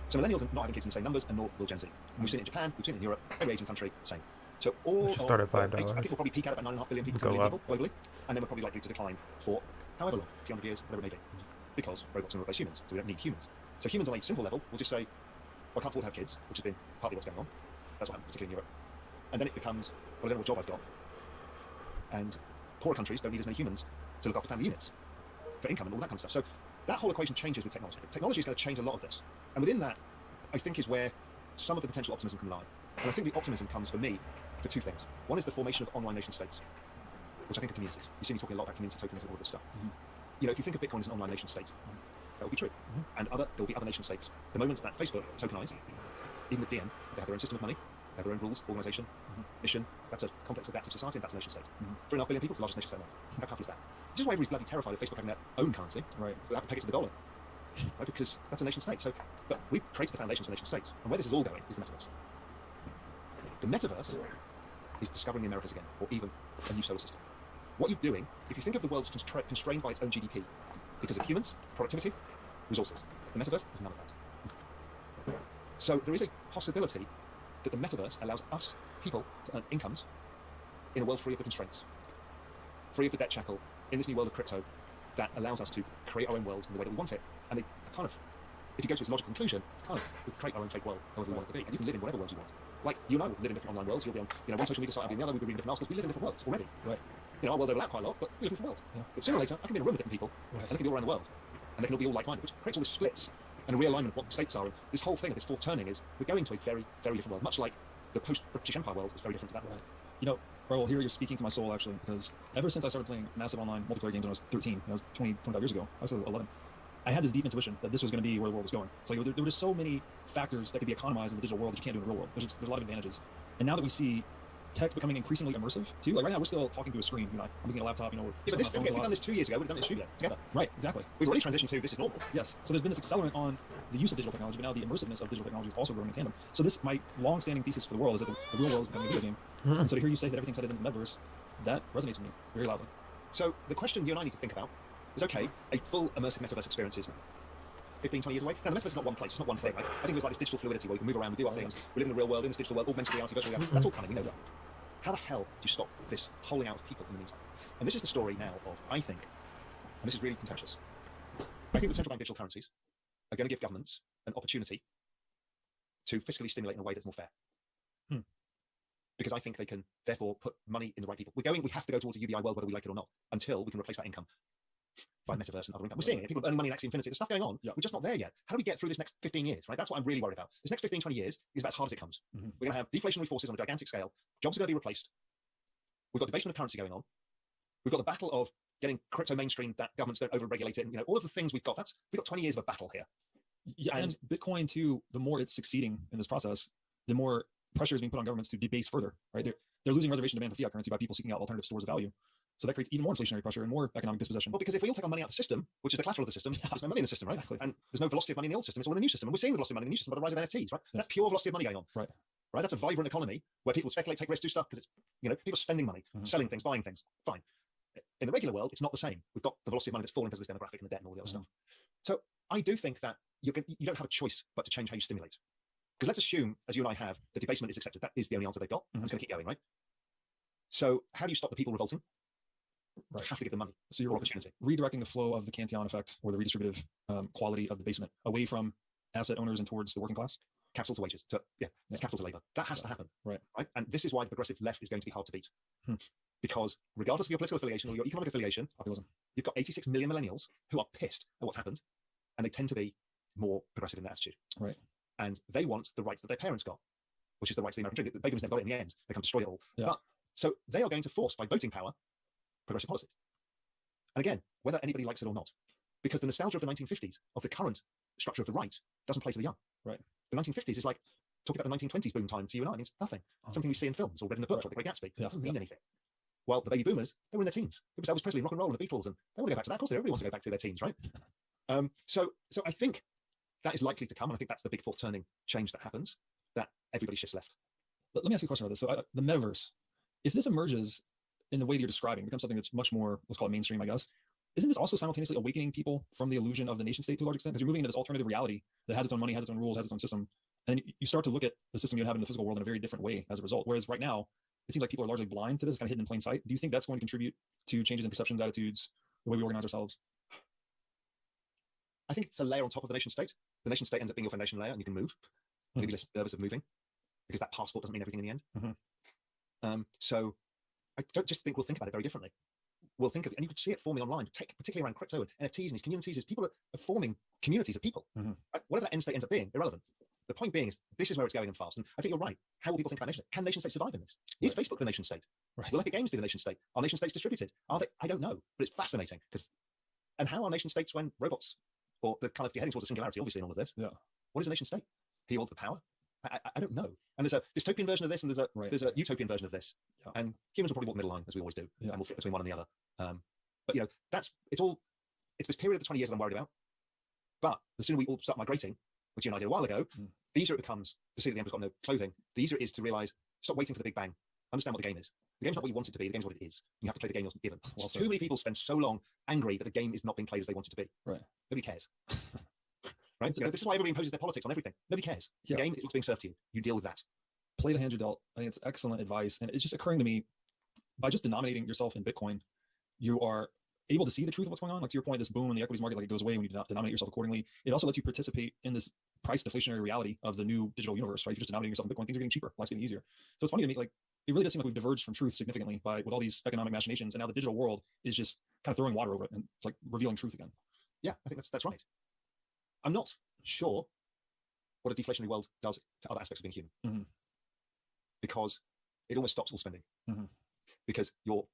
So millennials are not having kids in the same numbers, and nor will Gen Z. And we've seen it in Japan, we've seen it in Europe, every Asian country, same. So all should start at $5. I think we'll probably peak out at 9.5 billion people, Go 10 billion up. people globally, and then we're probably likely to decline for however long, a few hundred years, whatever it may be, because robots can replace humans, so we don't need humans. So humans on a simple level will just say, well, I can't afford to have kids, which has been partly what's going on. That's what happened, particularly in Europe. And then it becomes, well, I don't know what job I've got. And poorer countries don't need as many humans to look after family units for income and all that kind of stuff. So that whole equation changes with technology. Technology is going to change a lot of this. And within that, I think is where some of the potential optimism can lie. And I think the optimism comes for me for two things. One is the formation of online nation states, which I think are communities. You see me talking a lot about community tokens and all of this stuff. You know, if you think of Bitcoin as an online nation state, that would be true. And there will be other nation states. The moment that Facebook tokenized, even with DM, they have their own system of money, they have their own rules, organization, mission. That's a complex adaptive society, and that's a nation state. 3.5 billion people is the largest nation state on earth. How powerful is that? This is why everybody's bloody terrified of Facebook having their own currency. Right. So they have to peg it to the dollar. Right? Because that's a nation state. So, but we've created the foundations for nation states. And where this is all going is the metaverse. The metaverse is discovering the Americas again, or even a new solar system. What you're doing, if you think of the world as constrained by its own GDP, because of humans, productivity, resources, the metaverse is none of that. So there is a possibility that the metaverse allows us, people, to earn incomes in a world free of the constraints, free of the debt shackle, in this new world of crypto that allows us to create our own world in the way that we want it. And they kind of, if you go to its logical conclusion, it's kind of, we create our own fake world, however we want it to be. And you can live in whatever world you want. Like, you and I will live in different online worlds. You'll be on, one social media site, I'll be in the other, we'll be reading different articles. We live in different worlds already. Right. Our worlds overlap quite a lot, but we live in different worlds. Yeah. But sooner or later, I can be in a room with different people, and they can be all around the world. And they can all be all like-minded, which creates all these splits and a realignment of what states are. And this whole thing of this fourth turning is, we're going to a very, very different world, much like the post-British Empire world was very different to that world. You know, Raul, here you're speaking to my soul, actually, because ever since I started playing massive online multiplayer games when I was 13, that was 25 years ago, I was 11, I had this deep intuition that this was going to be where the world was going. So there were just so many factors that could be economized in the digital world that you can't do in the real world. There's a lot of advantages. And now that we see tech becoming increasingly immersive, too, like right now we're still talking to a screen, I'm looking at a laptop, we're Yeah, but this, still on we've our phone a done lot. this 2 years ago, we've done it in studio together. Right, exactly. We've already transitioned to this is normal. Yes. So there's been this accelerant on the use of digital technology, but now the immersiveness of digital technology is also growing in tandem. So my long-standing thesis for the world is that the real world is becoming a video game. And so to hear you say that everything's headed into the metaverse, that resonates with me very loudly. So the question you and I need to think about is, okay, a full immersive metaverse experience is 15, 20 years away. Now, the metaverse is not one place, it's not one thing. Right? I think there's like this digital fluidity where we can move around, we do our things, we live in the real world, in this digital world, augmented reality, virtual reality. That's all coming, we know that. How the hell do you stop this hollowing out of people in the meantime? And this is the story now of, I think, and this is really contentious, I think the central bank digital currencies are going to give governments an opportunity to fiscally stimulate in a way that's more fair. because I think they can therefore put money in the right people. We have to go towards a UBI world whether we like it or not, until we can replace that income by metaverse and other income. We're seeing it. People earning money in Axie Infinity. There's stuff going on. Yeah. We're just not there yet. How do we get through this next 15 years, right? That's what I'm really worried about. This next 15, 20 years is about as hard as it comes. Mm-hmm. We're going to have deflationary forces on a gigantic scale. Jobs are going to be replaced. We've got debasement of currency going on. We've got the battle of getting crypto mainstream, that governments don't over-regulate it. And, all of the things we've got, we've got 20 years of a battle here. Yeah, and Bitcoin too, the more it's succeeding in this process, the more pressure is being put on governments to debase further, right? They're losing reservation demand for fiat currency by people seeking out alternative stores of value. So that creates even more inflationary pressure and more economic dispossession. Well, because if we all take our money out of the system, which is the collateral of the system, there's no money in the system, right? Exactly. And there's no velocity of money in the old system. It's all in the new system. And we're seeing the velocity of money in the new system by the rise of NFTs, right? Yeah. That's pure velocity of money going on. Right. Right? That's a vibrant economy where people speculate, take risks, do stuff because it's, people spending money, selling things, buying things. Fine. In the regular world, it's not the same. We've got the velocity of money that's falling because of this demographic and the debt and all the other stuff. So I do think that you don't have a choice but to change how you stimulate. Because let's assume, as you and I have, that debasement is accepted. That is the only answer they've got. And it's going to keep going, right? So how do you stop the people revolting? Right. You have to give them money. So you're or opportunity. redirecting the flow of the Cantillon effect or the redistributive quality of the basement away from asset owners and towards the working class. Capital to wages. It's capital to labor. That has to happen. Right. And this is why the progressive left is going to be hard to beat. Because regardless of your political affiliation or your economic affiliation, Populism. You've got 86 million millennials who are pissed at what's happened, and they tend to be more progressive in their attitude. Right. And they want the rights that their parents got, which is the rights of the American dream. The baby boomers never got it in the end. They come destroy it all. Yeah. But so they are going to force, by voting power, progressive policies. And again, whether anybody likes it or not, because the nostalgia of the 1950s, of the current structure of the right, doesn't play to the young. Right. The 1950s is like talking about the 1920s boom time to you and I. It means nothing. Something we see in films or read in a book, like The Great Gatsby. It doesn't mean anything. Well, the baby boomers, they were in their teens. It was Elvis Presley, rock and roll, and the Beatles, and they want to go back to that. Of course, everybody wants to go back to their teens, right? So I think that is likely to come, and I think that's the big fourth turning change that happens, that everybody shifts left. Let me ask you a question about this. So the metaverse, if this emerges in the way that you're describing, becomes something that's much more, let's call it mainstream, I guess, isn't this also simultaneously awakening people from the illusion of the nation state to a large extent? Because you're moving into this alternative reality that has its own money, has its own rules, has its own system. And you start to look at the system you have in the physical world in a very different way as a result. Whereas right now, it seems like people are largely blind to this, kind of hidden in plain sight. Do you think that's going to contribute to changes in perceptions, attitudes, the way we organize ourselves? I think it's a layer on top of the nation state. The nation state ends up being your foundation layer, and you can move. You can be less nervous of moving because that passport doesn't mean everything in the end. So I don't just think we'll think about it very differently. We'll think of it, and you could see it forming online, particularly around crypto and NFTs and these communities. As people are forming communities of people. Right? Whatever that end state ends up being, irrelevant. The point being is this is where it's going and fast. And I think you're right. How will people think about nation state? Can nation states survive in this? Is Facebook the nation state? Right. Will Epic Games be the nation state? Are nation states distributed? Are they? I don't know, but it's fascinating and how are nation states when robots or the kind of heading towards a singularity, obviously in all of this? Yeah. What is a nation state? He holds the power. I don't know. And there's a dystopian version of this, and there's a utopian version of this. Yeah. And humans will probably walk the middle line as we always do, and we'll fit between one and the other. But it's this period of the 20 years that I'm worried about. But the sooner we all start migrating, which you and I did a while ago, the easier it becomes to see that the emperor's got no clothing. The easier it is to realize, stop waiting for the big bang. Understand what the game is. The game's not what you want it to be. The game's what it is. You have to play the game you're given. Well, too many people spend so long angry that the game is not being played as they want it to be. Right. Nobody cares. Right? This is why everybody imposes their politics on everything. Nobody cares. The game is what's being served to you. You deal with that. Play the hand you're dealt. I think it's excellent advice. And it's just occurring to me, by just denominating yourself in Bitcoin, you are able to see the truth of what's going on. Like to your point, this boom in the equities market, like it goes away when you denominate yourself accordingly. It also lets you participate in this price deflationary reality of the new digital universe, right? If you're just denominating yourself in Bitcoin, things are getting cheaper, life's getting easier. So it's funny to me, like it really does seem like we've diverged from truth significantly with all these economic machinations. And now the digital world is just kind of throwing water over it and it's like revealing truth again. Yeah, I think that's right. I'm not sure what a deflationary world does to other aspects of being human. Because it almost stops all spending. Because your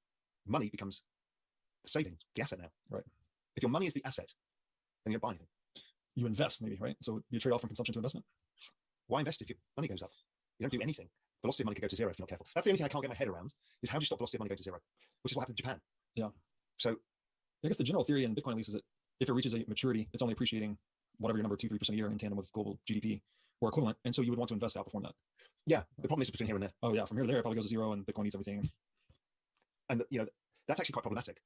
money becomes the savings, the asset now. Right. If your money is the asset, then you don't buy anything. You invest maybe, right? So you trade off from consumption to investment. Why invest if your money goes up? You don't do anything. Velocity of money could go to zero if you're not careful. That's the only thing I can't get my head around is how do you stop velocity of money going to zero? Which is what happened in Japan. Yeah. So I guess the general theory in Bitcoin at least is that if it reaches a maturity, it's only appreciating whatever your number 2-3% a year in tandem with global GDP or equivalent. And so you would want to invest to outperform that. Yeah. The problem is between here and there. Oh yeah. From here to there, it probably goes to zero and Bitcoin eats everything. And that's actually quite problematic.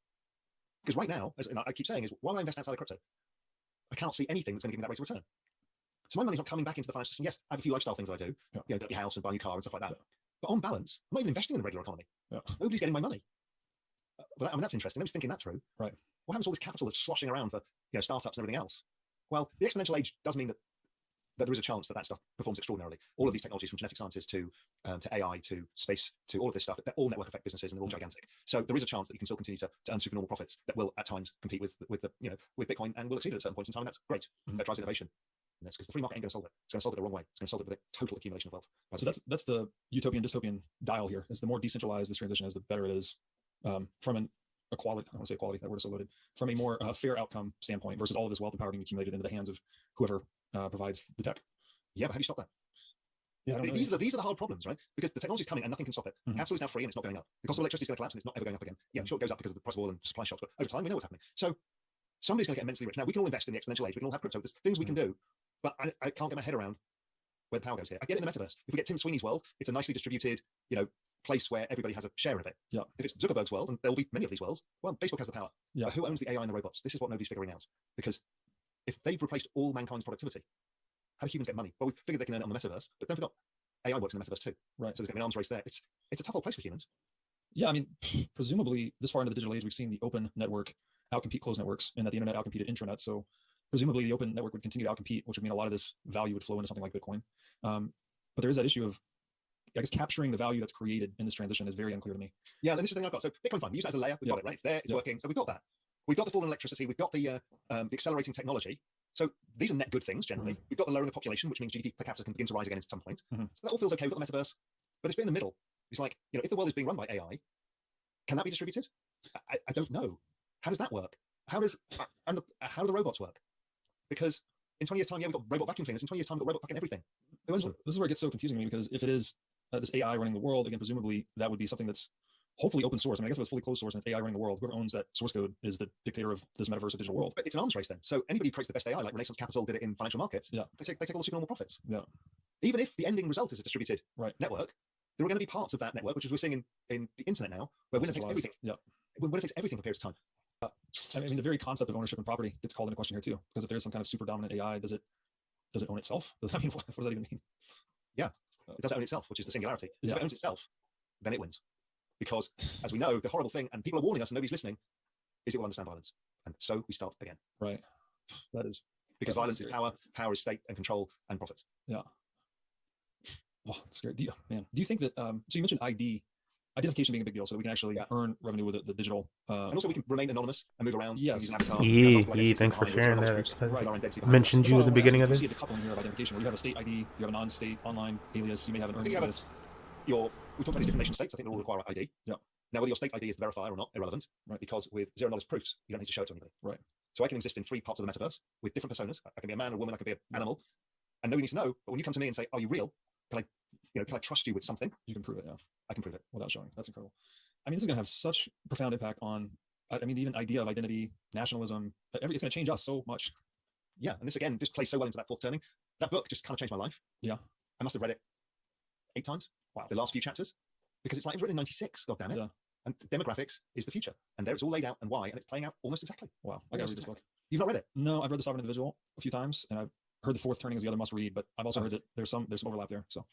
Because right now, as I keep saying, is while I invest outside of crypto, I cannot see anything that's going to give me that rate of return. So my money's not coming back into the financial system. Yes, I have a few lifestyle things that I do, get your house and buy a new car and stuff like that. But on balance, I'm not even investing in the regular economy. Nobody's getting my money. But that's interesting. Nobody's thinking that through. Right. What happens to all this capital that's sloshing around for startups and everything else? Well, the exponential age does mean that there is a chance that that stuff performs extraordinarily. All of these technologies, from genetic sciences to AI to space to all of this stuff, they're all network effect businesses and they're all gigantic. So there is a chance that you can still continue to earn supernormal profits that will at times compete with the with Bitcoin and will exceed it at certain points in time. And that's great. That drives innovation. And that's because the free market ain't going to solve it. It's going to solve it the wrong way. It's going to solve it with a total accumulation of wealth. So that's the utopian dystopian dial here. Is the more decentralized this transition is, the better it is from an equality. I don't want to say equality. That word is so loaded. From a more fair outcome standpoint versus all of this wealth and power being accumulated into the hands of whoever provides the tech. Yeah, but how do you stop that? Yeah, I don't know. These are the hard problems, right? Because the technology is coming and nothing can stop it. Capital is now free and it's not going up. The cost of electricity is going to collapse and it's not ever going up again. Yeah, sure, it goes up because of the price of oil and supply shocks, but over time we know what's happening. So somebody's going to get immensely rich. Now we can all invest in the exponential age. We can all have crypto. There's things we can do, but I can't get my head around where the power goes here. I get it in the metaverse. If we get Tim Sweeney's world, it's a nicely distributed, place where everybody has a share of it. Yeah. If it's Zuckerberg's world, and there will be many of these worlds, well, Facebook has the power. Yeah. But who owns the AI and the robots? This is what nobody's figuring out. Because if they've replaced all mankind's productivity, how do humans get money? Well, we figured they can earn it on the metaverse, but don't forget, AI works in the metaverse too. Right. So there's going to be an arms race there. It's a tough old place for humans. Yeah, I mean, presumably this far into the digital age, we've seen the open network outcompete closed networks, and that the internet outcompeted intranet. So presumably the open network would continue to outcompete, which would mean a lot of this value would flow into something like Bitcoin. But there is that issue of, I guess, capturing the value that's created in this transition is very unclear to me. Yeah, and this is the thing I've got. So Bitcoin fine, we use that as a layer. We've got it, right? It's there, it's working. So we've got that. We've got the fall in electricity. We've got the accelerating technology. So these are net good things generally. We've got the lowering of population, which means GDP per capita can begin to rise again at some point. So that all feels okay. We've got the metaverse, but it's been in the middle. It's like, if the world is being run by AI, can that be distributed? I don't know. How does that work? How do the robots work? Because in 20 years' time, we've got robot vacuum cleaners. In 20 years' time, we've got robot fucking everything. Who owns them? This is where it gets so confusing to me, because if it is this AI running the world, again, presumably that would be something that's hopefully open source. I mean, I guess if it's fully closed source and it's AI running the world, whoever owns that source code is the dictator of this metaverse of digital world. But it's an arms race then. So anybody who creates the best AI, like Renaissance Capital did it in financial markets, they take all the supernormal profits. Yeah. Even if the ending result is a distributed network, there are going to be parts of that network, which is we're seeing in the internet now, where winner takes everything. Yeah. Winner takes everything for periods of time. I mean, the very concept of ownership and property gets called into question here too, because if there's some kind of super dominant AI, does it own itself? What does that even mean? Yeah, it does own itself, which is the singularity. If it owns itself, then it wins. Because, as we know, the horrible thing, and people are warning us and nobody's listening, is it will understand violence. And so we start again. Right. That is. Because violence is power, power is state and control and profits. Yeah. Well, it's scary. Do you think that, so you mentioned identification being a big deal, so that we can actually earn revenue with the digital. And also we can remain anonymous and move around. Yes. Use an avatar. Thanks for sharing that. I mentioned you at the beginning of this. You see the coupling here of identification, where you have a state ID, you have a non-state online alias, you may have an earned alias. We talk about these different nation states. I think they all require ID. Yeah. Now, whether your state ID is the verifier or not, irrelevant. Right. Because with zero knowledge proofs, you don't need to show it to anybody. Right. So I can exist in 3 parts of the metaverse with different personas. I can be a man, a woman, I can be an animal, and nobody needs to know. But when you come to me and say, "Are you real? Can I trust you with something?" You can prove it. Yeah. I can prove it without showing. That's incredible. I mean, this is going to have such profound impact on. I mean, the even idea of identity, nationalism. It's going to change us so much. Yeah, and this again just plays so well into that fourth turning. That book just kind of changed my life. Yeah. I must have read it 8 times. Wow. The last few chapters. Because it's like it was written in '96, God damn it. Yeah. And demographics is the future. And there it's all laid out and why, and it's playing out almost exactly. Wow. I gotta read this book. You've not read it? No, I've read The Sovereign Individual a few times, and I've heard The Fourth Turning is the other must read, but I've also heard that there's some overlap there. So,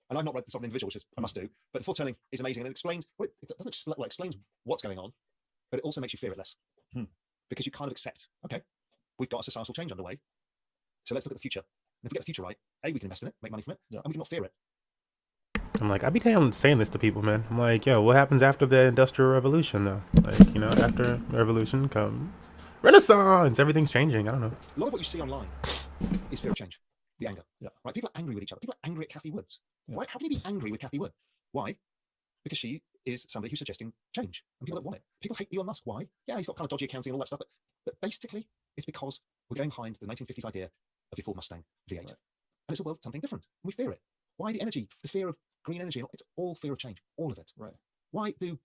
and I've not read The Sovereign Individual, which is I must do, but The Fourth Turning is amazing, and it explains it doesn't just explains what's going on, but it also makes you fear it less. Because you kind of accept, okay, we've got a societal change underway. So let's look at the future. And if we get the future right, we can invest in it, make money from it, and we can not fear it. I'm like, I be saying this to people, man. I'm like, yo, what happens after the Industrial Revolution, though? Like, after the revolution comes Renaissance. Everything's changing. I don't know. A lot of what you see online is fear of change, the anger. Yeah. Right? People are angry with each other. People are angry at Kathy Woods. Yeah. Why? How can you be angry with Kathy Wood? Why? Because she is somebody who's suggesting change, and people don't want it. People hate Elon Musk. Why? Yeah, he's got kind of dodgy accounting and all that stuff, but basically, it's because we're going behind the 1950s idea of your Ford Mustang V8, and it's a world something different, and we fear it. Why the energy? The fear of green energy? It's all fear of change, all of it. Right. Why do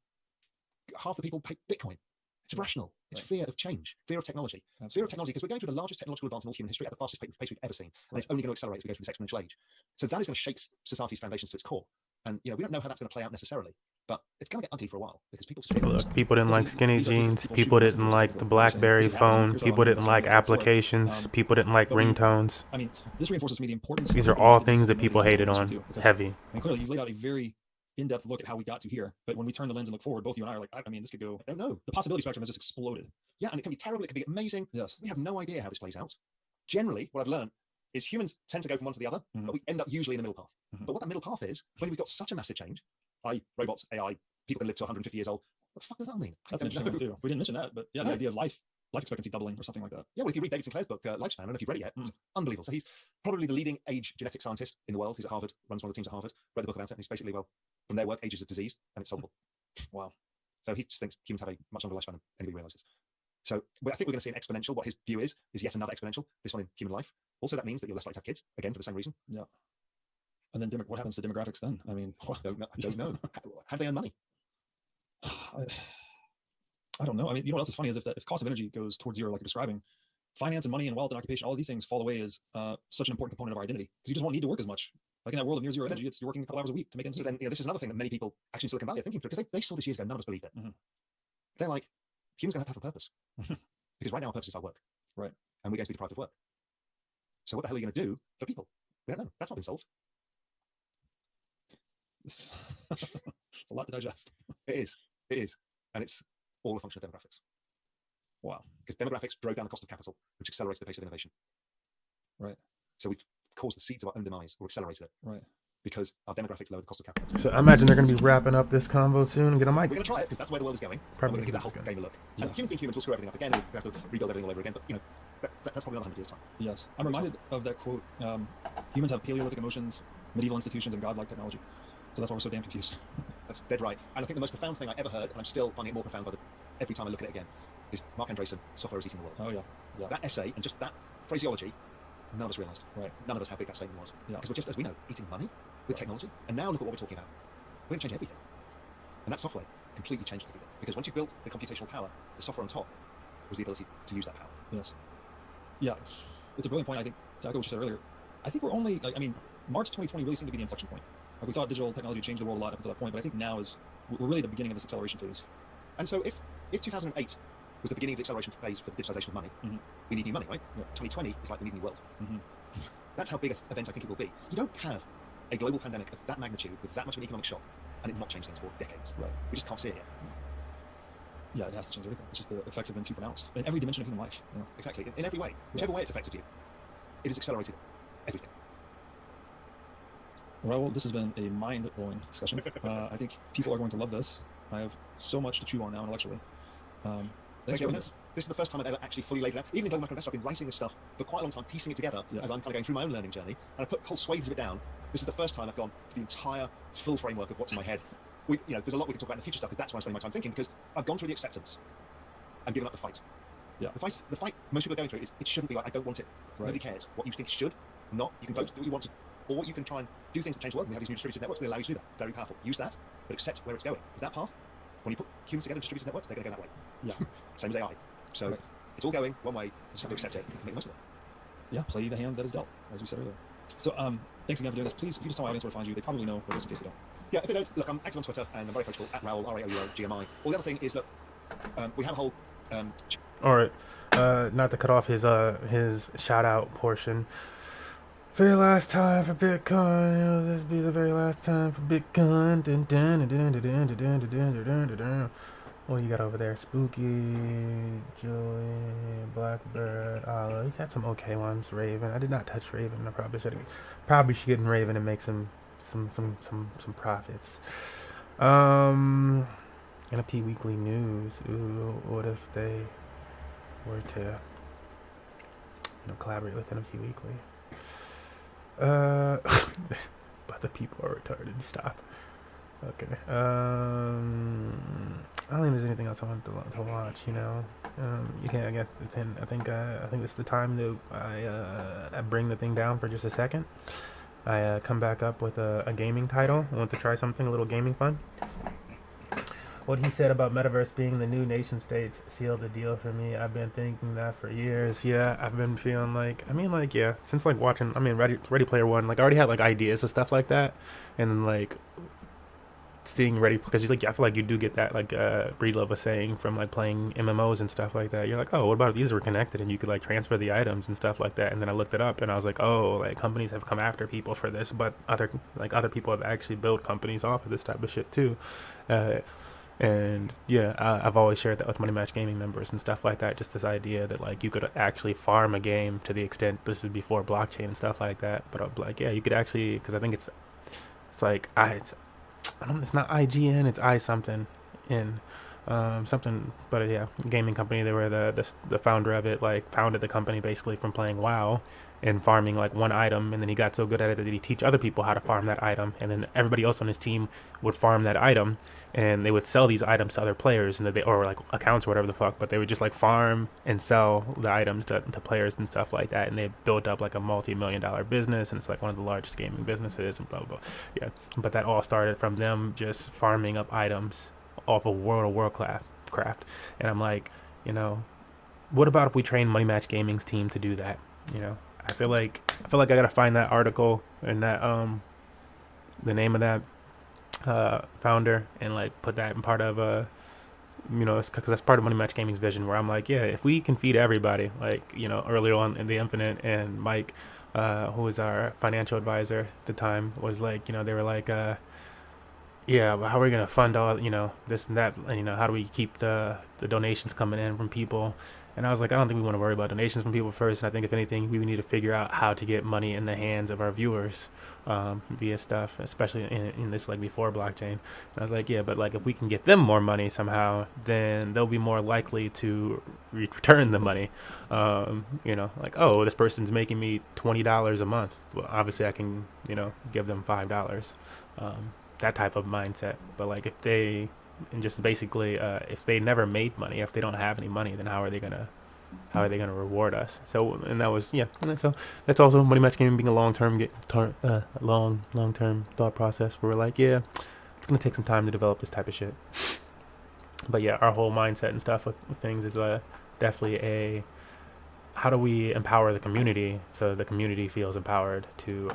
half the people pay Bitcoin? It's irrational. It's fear of change, fear of technology. Absolutely. Fear of technology, because we're going through the largest technological advance in all human history at the fastest pace we've ever seen. And it's only going to accelerate as we go through this exponential age. So that is going to shake society's foundations to its core. And we don't know how that's going to play out necessarily, but it's going to get ugly for a while because people didn't like skinny jeans. People didn't like the BlackBerry phone. People didn't like applications. People didn't like ringtones. I mean, this reinforces to me the importance. These are all things that people hated on heavy. And clearly, you've laid out a very in-depth look at how we got to here. But when we turn the lens and look forward, both you and I are like, I mean, this could go. I don't know. The possibility spectrum has just exploded. Yeah, and it can be terrible. It can be amazing. Yes. We have no idea how this plays out. Generally, what I've learned is humans tend to go from one to the other, Mhm. but we end up usually in the middle path. Mhm. But what that middle path is, when we've got such a massive change, i.e. robots, AI, people can live to 150 years old, what the fuck does that mean? That's an interesting one too. We didn't mention that, but yeah, the No. idea of life expectancy doubling or something like that. Yeah, well, if you read David Sinclair's book, Lifespan, I don't know if you've read it yet, it's unbelievable. So he's probably the leading age genetic scientist in the world. He's at Harvard, runs one of the teams at Harvard, read the book about it, and he's basically, well, from their work, age is a disease, and it's solvable. Wow. So he just thinks humans have a much longer lifespan than anybody realizes. So I think we're going to see an exponential. What his view is yet another exponential, this one in human life. Also, that means that you're less likely to have kids, again, for the same reason. Yeah. And then what happens to demographics then? I mean, I don't know. How do they earn money? I don't know. I mean, you know what else is funny is if cost of energy goes towards zero, like you're describing, finance and money and wealth and occupation, all of these things fall away as such an important component of our identity because you just won't need to work as much. Like in that world of near zero energy, you're working a couple hours a week to make ends So meet. then, this is another thing that many people actually in Silicon Valley are thinking through because they saw this years ago. None of us believed it. Mhm. They're like, humans going to have a purpose because right now our purpose is our work, Right. and we're going to be deprived of work. So what the hell are you going to do for people? We don't know. That's not been solved. It's a lot to digest. It is, and it's all a function of demographics. Wow. Because demographics drove down the cost of capital, which accelerated the pace of innovation. Right. So we've caused the seeds of our own demise, or accelerated it, Right. because our demographics lowered the cost of capital. So I imagine they're going to be wrapping up this convo soon and get a mic. We're going to try it because that's where the world is going. Probably And we're going to give that whole is game a look. Yeah. And humans will screw everything up again. We have to rebuild everything all over again. But that's probably not 100 years time. Yes. I'm reminded of that quote, humans have Paleolithic emotions, medieval institutions, and godlike technology. So that's why we're so damn confused. That's dead right. And I think the most profound thing I ever heard, and I'm still finding it more profound every time I look at it again, is Mark Andreessen, Software is Eating the World. Oh, yeah. Yeah. That essay and just that phraseology, none of us realized. Right. None of us how big that statement was. Yeah. Because we're just, as we know, eating money with technology. And now look at what we're talking about. We're going to change everything. And that software completely changed everything. Because once you built the computational power, the software on top was the ability to use that power. Yes. Yeah. It's a brilliant point. I think, to echo what you said earlier, I think we're only, March 2020 really seemed to be the inflection point. Like we thought digital technology changed the world a lot up until that point, but I think now we're really at the beginning of this acceleration phase. And so if 2008 was the beginning of the acceleration phase for the digitalization of money, we need new money, right? Yeah. 2020 is like we need a new world. Mhm. That's how big an event I think it will be. You don't have a global pandemic of that magnitude with that much of an economic shock and it not change things for decades. Right. We just can't see it yet. Yeah, it has to change everything. It's just the effects have been too pronounced in every dimension of human life. You know? Exactly. In every way. Whichever way it's affected you, it has accelerated everything. Well, this has been a mind-blowing discussion. I think people are going to love this. I have so much to chew on now intellectually. Thanks for doing this. This is the first time I've ever actually fully laid it out. Even in Global Macro Investor, I've been writing this stuff for quite a long time, piecing it together as I'm kind of going through my own learning journey. And I put whole swathes of it down. This is the first time I've gone for the entire full framework of what's in my head. There's a lot we can talk about in the future stuff because that's where I'm spending my time thinking because I've gone through the acceptance and given up the fight. Yeah. The fight most people are going through is it shouldn't be like I don't want it. Right. Nobody cares. What you think should, not. You can vote to do what you want to. Or you can try and do things that change the world. We have these new distributed networks that allow you to do that. Very powerful. Use that, but accept where it's going. Is that path? When you put humans together in distributed networks, they're going to go that way. Yeah. Same as AI. So Right. it's all going one way. You just have to accept it and make the most of it. Yeah, play the hand that is dealt, as we said earlier. So, thanks again for doing this. Please, if you just tell my audience where to find you, they probably know, but just in case they don't. Yeah, if they don't, look, I'm active on Twitter and I'm very approachable at Raoul, RAOUL, All the other thing is that we have a whole All right. Not to cut off his shout out portion. Very last time for Bitcoin. This be the very last time for Bitcoin. Dun, dun, dun, dun, dun, dun, dun, dun, dun, dun, dun, dun. What you got over there? Spooky, Joey, Blackbird, Olive. You got some okay ones. Raven. I did not touch Raven. I probably should get in Raven and make some profits. NFT Weekly News. Ooh, what if they were to collaborate with NFT Weekly? But the people are retarded. Stop. Okay. I don't think there's anything else I want to watch. You can't get the 10. I think this is the time that I bring the thing down for just a second. I come back up with a gaming title. I want to try something a little gaming fun. What he said about Metaverse being the new nation states sealed the deal for me. I've been thinking that for years. Yeah, I've been feeling since watching, Ready Player One, I already had ideas and stuff like that. And then seeing because he's I feel like you do get that Breedlove was saying from playing MMOs and stuff like that. You're like, oh, what about if these were connected and you could transfer the items and stuff like that. And then I looked it up and I was like, oh, companies have come after people for this, but other people have actually built companies off of this type of shit too. And yeah, I've always shared that with Money Match Gaming members and stuff like that. Just this idea that like you could actually farm a game to the extent, this is before blockchain and stuff like that. But I'm like, yeah, you could actually, because I think it's like I don't, it's not IGN, it's I something in something, but yeah, gaming company. They were the founder of it, like founded the company basically from playing WoW and farming like one item, and then he got so good at it that he teach other people how to farm that item, and then everybody else on his team would farm that item, and they would sell these items to other players, and they, or like accounts or whatever the fuck, but they would just like farm and sell the items to players and stuff like that, and they built up like a multi-million-dollar business, and it's like one of the largest gaming businesses and blah blah blah. Yeah, but that all started from them just farming up items off of World of Warcraft, and I'm like, what about if we train Money Match Gaming's team to do that? I feel like I gotta find that article and that the name of that founder and like put that in part of because that's part of Money Match Gaming's vision, where I'm like, yeah, if we can feed everybody, like earlier on in the Infinite, and Mike, who was our financial advisor at the time, was like, they were like, yeah, but how are we gonna fund all this and that, and how do we keep the donations coming in from people? And I was like, I don't think we want to worry about donations from people first. And I think if anything, we need to figure out how to get money in the hands of our viewers via stuff, especially in this like before blockchain. And I was like, yeah, but like if we can get them more money somehow, then they'll be more likely to return the money. Like, oh, this person's making me $20 a month. Well, obviously I can give them $5. That type of mindset. But like if they just basically if they never made money, if they don't have any money, then how are they gonna reward us? So, and that was, yeah, and so that's also Money Match Gaming being a long-term long-term thought process, where we're like, yeah, it's gonna take some time to develop this type of shit. But yeah, our whole mindset and stuff with things is definitely how do we empower the community so the community feels empowered to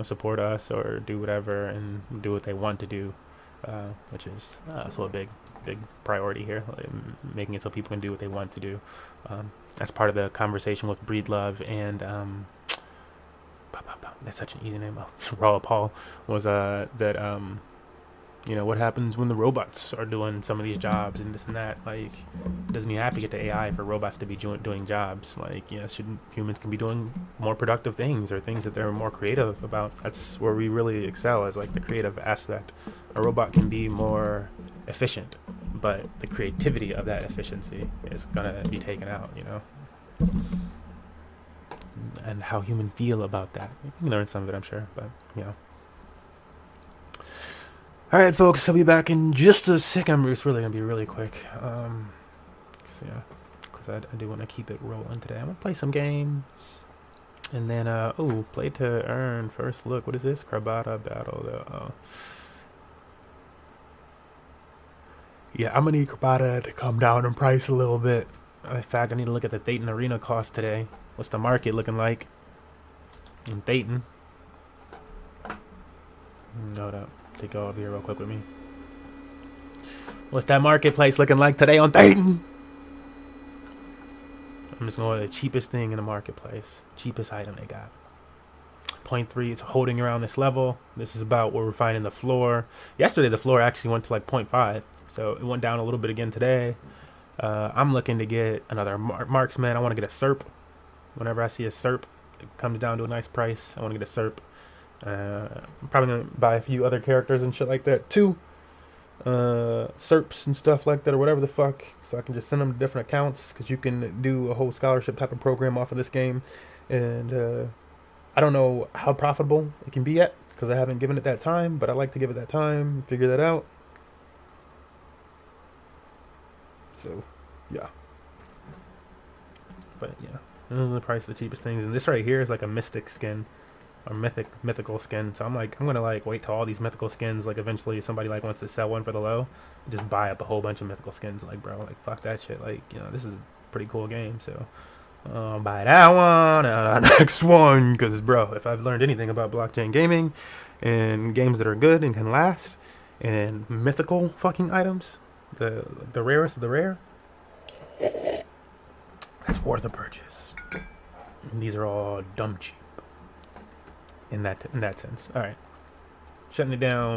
support us or do whatever and do what they want to do, which is also a big priority here, like making it so people can do what they want to do. That's part of the conversation with Breedlove and that's such an easy name. Raw Paul was that what happens when the robots are doing some of these jobs and this and that. Like, doesn't you have to get to AI for robots to be doing jobs? Like, shouldn't humans can be doing more productive things or things that they're more creative about? That's where we really excel, is like the creative aspect. A robot can be more efficient, but the creativity of that efficiency is gonna be taken out, and how humans feel about that. You can learn some of it, I'm sure, but all right, folks, I'll be back in just a second. It's really going to be really quick. Because I do want to keep it rolling today. I'm going to play some game. And then, play to earn. First look. What is this? Crabata Battle. Yeah, I'm going to need Crabata to come down in price a little bit. In fact, I need to look at the Dayton Arena cost today. What's the market looking like in Dayton? Hold up. Take all over here real quick with me. What's that marketplace looking like today on Dayton? I'm just going to the cheapest thing in the marketplace. Cheapest item they got. 0.3. It's holding around this level. This is about where we're finding the floor. Yesterday the floor actually went to like 0.5. So it went down a little bit again today. I'm looking to get another marksman. I want to get a SERP. Whenever I see a SERP, it comes down to a nice price. I want to get a SERP. I'm probably gonna buy a few other characters and shit like that too, SERPs and stuff like that, or whatever the fuck, so I can just send them to different accounts, because you can do a whole scholarship type of program off of this game. And I don't know how profitable it can be yet, because I haven't given it that time, but I like to give it that time and figure that out. So yeah, but yeah, this is the price of the cheapest things, and this right here is like a mystic skin, or mythical skin. So I'm gonna like wait till all these mythical skins, like eventually somebody like wants to sell one for the low, just buy up a whole bunch of mythical skins. Like, bro, like fuck that shit. Like, this is a pretty cool game. So buy that one and the next one, because bro, if I've learned anything about blockchain gaming and games that are good and can last and mythical fucking items, the rarest of the rare, that's worth a purchase. And these are all dumb cheap in that sense. All right, shutting it down.